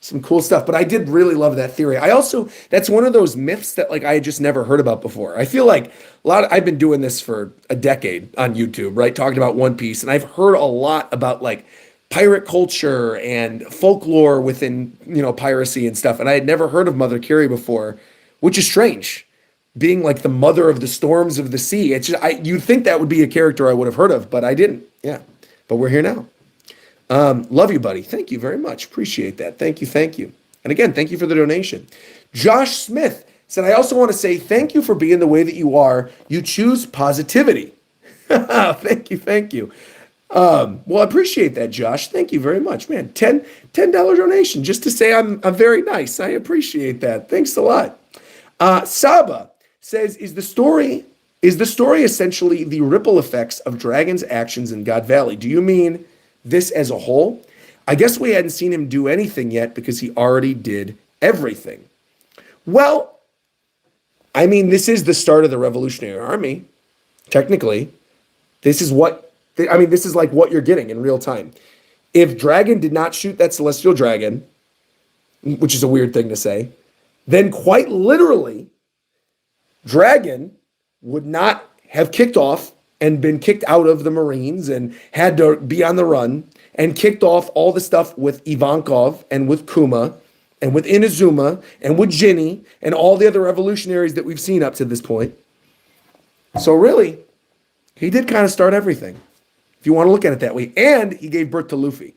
Some cool stuff, but I did really love that theory. That's one of those myths that like I had just never heard about before. I feel like I've been doing this for a decade on YouTube, right? Talking about One Piece, and I've heard a lot about like pirate culture and folklore within, piracy and stuff. And I had never heard of Mother Carey before, which is strange. Being like the mother of the storms of the sea. It's just, you'd think that would be a character I would have heard of, but I didn't. Yeah, but we're here now. Love you, buddy. Thank you very much. Appreciate that. Thank you. And again, thank you for the donation. Josh Smith said, I also want to say thank you for being the way that you are. You choose positivity. Thank you. Well, I appreciate that, Josh. Thank you very much, man. $10 donation just to say I'm very nice. I appreciate that. Thanks a lot. Saba says, is the story essentially the ripple effects of Dragon's actions in God Valley? Do you mean this as a whole? I guess we hadn't seen him do anything yet because he already did everything. Well, I mean, this is the start of the Revolutionary Army. Technically, this is like what you're getting in real time. If Dragon did not shoot that Celestial Dragon, which is a weird thing to say, then quite literally, Dragon would not have kicked off and been kicked out of the Marines and had to be on the run and kicked off all the stuff with Ivankov and with Kuma and with Inazuma and with Ginny and all the other revolutionaries that we've seen up to this point. So really, he did kind of start everything, if you want to look at it that way. And he gave birth to Luffy.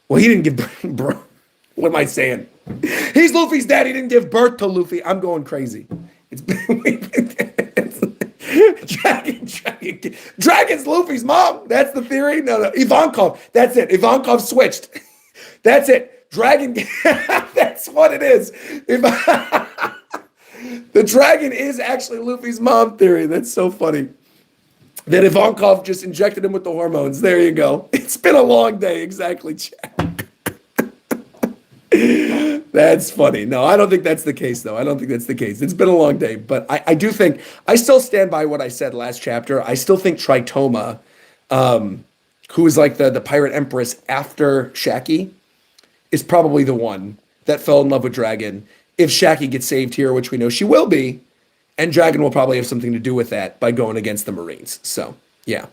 Well, he didn't give birth. What am I saying? He's Luffy's dad. He didn't give birth to Luffy. I'm going crazy. Dragon's Luffy's mom. That's the theory. No. Ivankov. That's it. Ivankov switched. That's it. Dragon. That's what it is. The dragon is actually Luffy's mom theory. That's so funny. That Ivankov just injected him with the hormones. There you go. It's been a long day. Exactly, Chad. That's funny. No, I don't think that's the case, though. I don't think that's the case. It's been a long day, but I do think, I still stand by what I said last chapter. I still think Tritoma, who is like the pirate empress after Shaki, is probably the one that fell in love with Dragon. If Shaki gets saved here, which we know she will be, and Dragon will probably have something to do with that by going against the Marines. So, yeah.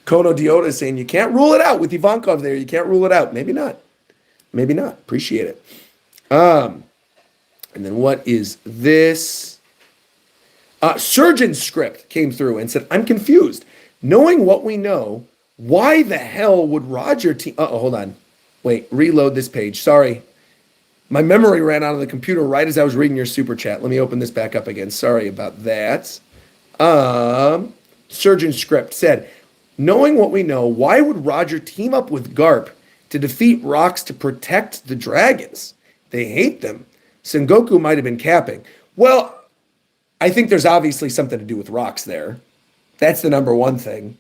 Kono Diota is saying you can't rule it out with Ivankov there. You can't rule it out. Maybe not. Maybe not. Appreciate it. And then what is this? Surgeon Script came through and said, I'm confused. Knowing what we know, why the hell would Roger team... hold on. Wait, reload this page. Sorry. My memory ran out of the computer right as I was reading your super chat. Let me open this back up again. Sorry about that. Surgeon Script said, knowing what we know, why would Roger team up with Garp to defeat Rocks to protect the dragons? They hate them. Sengoku might have been capping. Well, I think there's obviously something to do with Rocks there. That's the number one thing.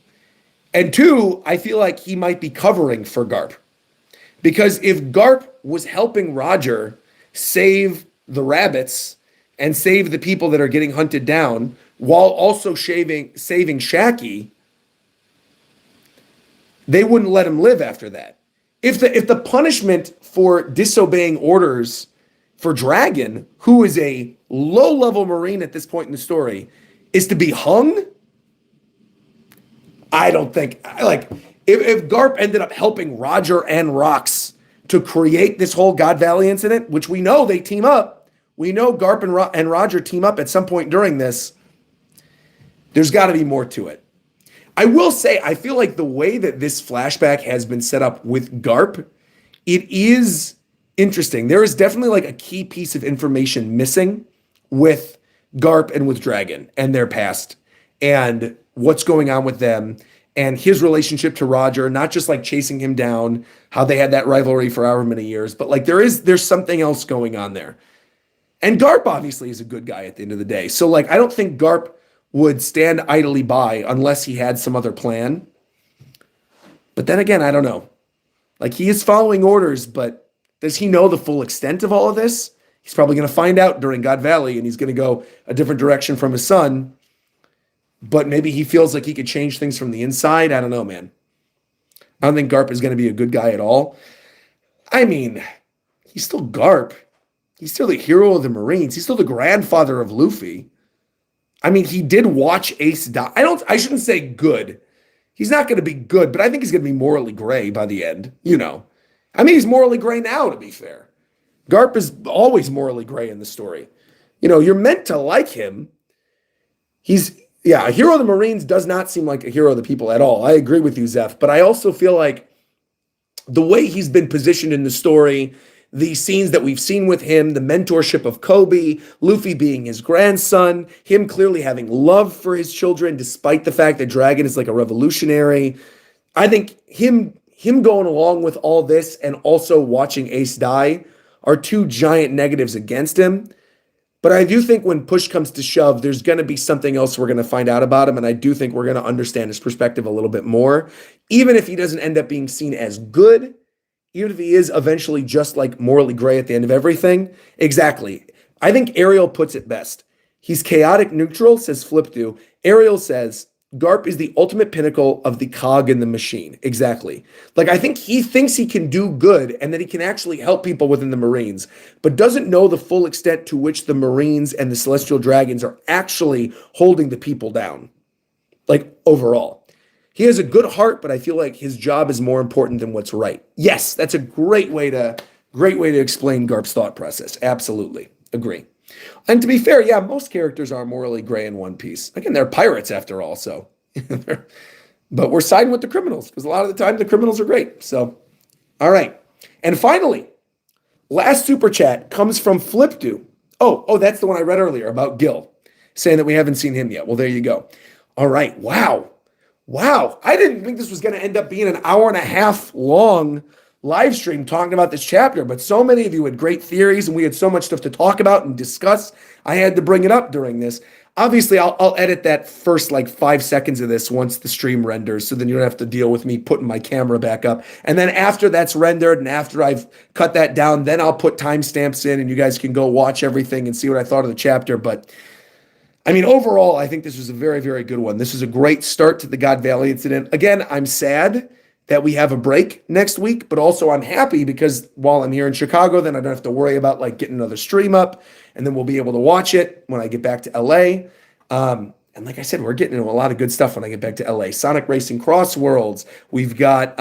And two, I feel like he might be covering for Garp. Because if Garp was helping Roger save the rabbits and save the people that are getting hunted down while also saving Shaki, they wouldn't let him live after that. If the punishment for disobeying orders for Dragon, who is a low-level Marine at this point in the story, is to be hung, I don't think... If Garp ended up helping Roger and Rocks to create this whole God Valley incident, which we know they team up, we know Garp and Roger team up at some point during this, there's got to be more to it. I will say, I feel like the way that this flashback has been set up with Garp, it is interesting. There is definitely like a key piece of information missing with Garp and with Dragon and their past and what's going on with them and his relationship to Roger, not just like chasing him down, how they had that rivalry for however many years, but like there's something else going on there. And Garp obviously is a good guy at the end of the day. So like, I don't think Garp would stand idly by unless he had some other plan. But then again, I don't know. Like, he is following orders, but does he know the full extent of all of this? He's probably going to find out during God Valley, and he's going to go a different direction from his son. But maybe he feels like he could change things from the inside. I don't know, man. I don't think Garp is going to be a good guy at all. I mean, he's still Garp. He's still the hero of the Marines. He's still the grandfather of Luffy. I mean, he did watch Ace die. I shouldn't say good. He's not going to be good, but I think he's going to be morally gray by the end, you know. I mean, he's morally gray now, to be fair. Garp is always morally gray in the story. You know, you're meant to like him. A hero of the Marines does not seem like a hero of the people at all. I agree with you, Zeph, but I also feel like the way he's been positioned in the story, the scenes that we've seen with him, the mentorship of Kobe, Luffy being his grandson, him clearly having love for his children, despite the fact that Dragon is like a revolutionary. I think him going along with all this and also watching Ace die are two giant negatives against him. But I do think when push comes to shove, there's going to be something else we're going to find out about him. And I do think we're going to understand his perspective a little bit more, even if he doesn't end up being seen as good. Even if he is eventually just like morally gray at the end of everything. Exactly. I think Ariel puts it best. He's chaotic neutral, says Flipdo. Ariel says, Garp is the ultimate pinnacle of the cog in the machine. Exactly. Like, I think he thinks he can do good and that he can actually help people within the Marines, but doesn't know the full extent to which the Marines and the Celestial Dragons are actually holding the people down. Like, overall. He has a good heart, but I feel like his job is more important than what's right. Yes, that's a great way to explain Garp's thought process. Absolutely. Agree. And to be fair, yeah, most characters are morally gray in One Piece. Again, they're pirates after all, so. But we're siding with the criminals, because a lot of the time the criminals are great. So, all right. And finally, last super chat comes from Flipdo. Oh, that's the one I read earlier about Gil, saying that we haven't seen him yet. Well, there you go. All right. Wow. I didn't think this was going to end up being an hour and a half long live stream talking about this chapter, but so many of you had great theories and we had so much stuff to talk about and discuss. I had to bring it up during this. Obviously, I'll edit that first like 5 seconds of this once the stream renders, so then you don't have to deal with me putting my camera back up. And then after that's rendered and after I've cut that down, then I'll put timestamps in and you guys can go watch everything and see what I thought of the chapter. But I mean, overall, I think this was a very, very good one. This is a great start to the God Valley incident. Again, I'm sad that we have a break next week, but also I'm happy because while I'm here in Chicago, then I don't have to worry about like getting another stream up, and then we'll be able to watch it when I get back to LA. And like I said, we're getting into a lot of good stuff when I get back to LA. Sonic Racing Cross Worlds. We've got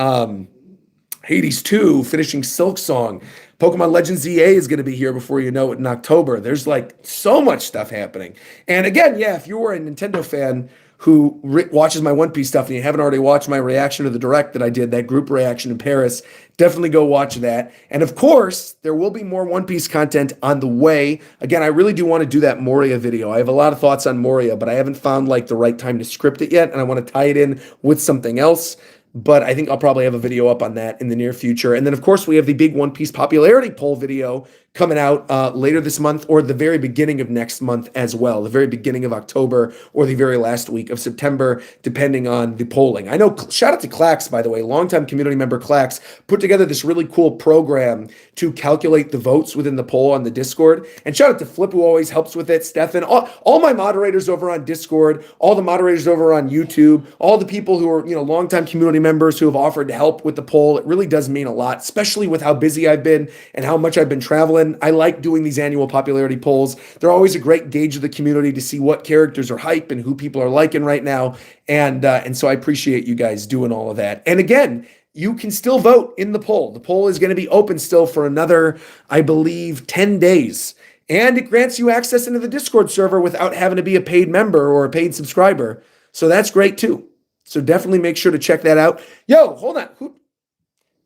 Hades 2 finishing Silk Song. Pokemon Legends EA is going to be here before you know it in October. There's like so much stuff happening. And again, yeah, if you were a Nintendo fan who watches my One Piece stuff and you haven't already watched my reaction to the Direct that I did, that group reaction in Paris, definitely go watch that. And of course, there will be more One Piece content on the way. Again, I really do want to do that Moria video. I have a lot of thoughts on Moria, but I haven't found like the right time to script it yet, and I want to tie it in with something else. But I think I'll probably have a video up on that in the near future. And then, of course, we have the big One Piece popularity poll video coming out later this month or the very beginning of next month as well, the very beginning of October or the very last week of September, depending on the polling. I know, shout out to Clax, by the way, longtime community member Clax, put together this really cool program to calculate the votes within the poll on the Discord. And shout out to Flip, who always helps with it, Stefan, all my moderators over on Discord, all the moderators over on YouTube, all the people who are, longtime community members who have offered to help with the poll. It really does mean a lot, especially with how busy I've been and how much I've been traveling. I like doing these annual popularity polls. They're always a great gauge of the community to see what characters are hype and who people are liking right now. And so I appreciate you guys doing all of that. And again, you can still vote in the poll. The poll is going to be open still for another, I believe, 10 days. And it grants you access into the Discord server without having to be a paid member or a paid subscriber. So that's great too. So definitely make sure to check that out. Yo, hold on.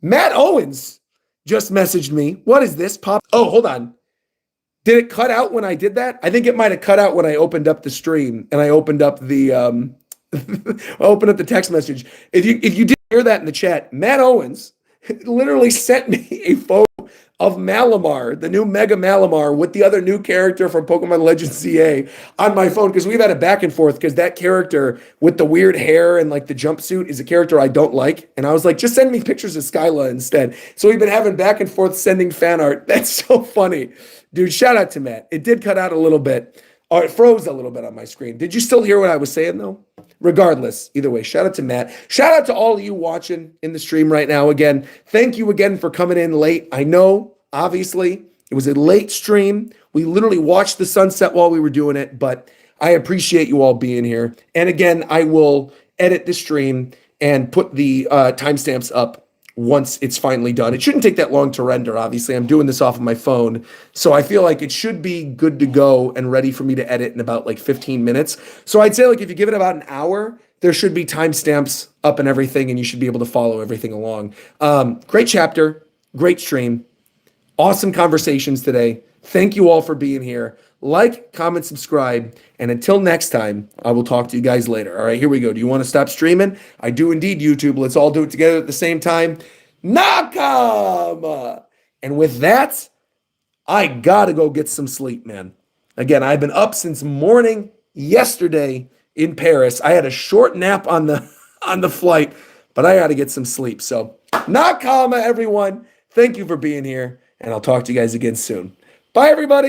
Matt Owens just messaged me. What is this? Oh, hold on. Did it cut out when I did that? I think it might have cut out when I opened up the stream and I opened up the opened up the text message. If you did hear that in the chat, Matt Owens literally sent me a photo of Malamar, the new Mega Malamar, with the other new character from Pokemon Legends CA on my phone, because we've had a back and forth, because that character with the weird hair and like the jumpsuit is a character I don't like. And I was like, just send me pictures of Skyla instead. So we've been having back and forth sending fan art. That's so funny. Dude, shout out to Matt. It did cut out a little bit. Or it froze a little bit on my screen. Did you still hear what I was saying, though? Regardless, either way, shout out to Matt. Shout out to all of you watching in the stream right now. Again, thank you again for coming in late. I know, obviously, it was a late stream. We literally watched the sunset while we were doing it, but I appreciate you all being here. And again, I will edit the stream and put the timestamps up once it's finally done. It shouldn't take that long to render, obviously. I'm doing this off of my phone, so I feel like it should be good to go and ready for me to edit in about like 15 minutes. So I'd say like if you give it about an hour, there should be timestamps up and everything, and you should be able to follow everything along. Great chapter, great stream, awesome conversations today. Thank you all for being here. Like, comment, subscribe, and until next time, I will talk to you guys later. All right, here we go. Do you want to stop streaming? I do indeed, YouTube. Let's all do it together at the same time. Nakama! And with that, I gotta go get some sleep, man. Again, I've been up since morning yesterday in Paris. I had a short nap on the flight, but I gotta get some sleep. So, Nakama, everyone. Thank you for being here, and I'll talk to you guys again soon. Bye, everybody.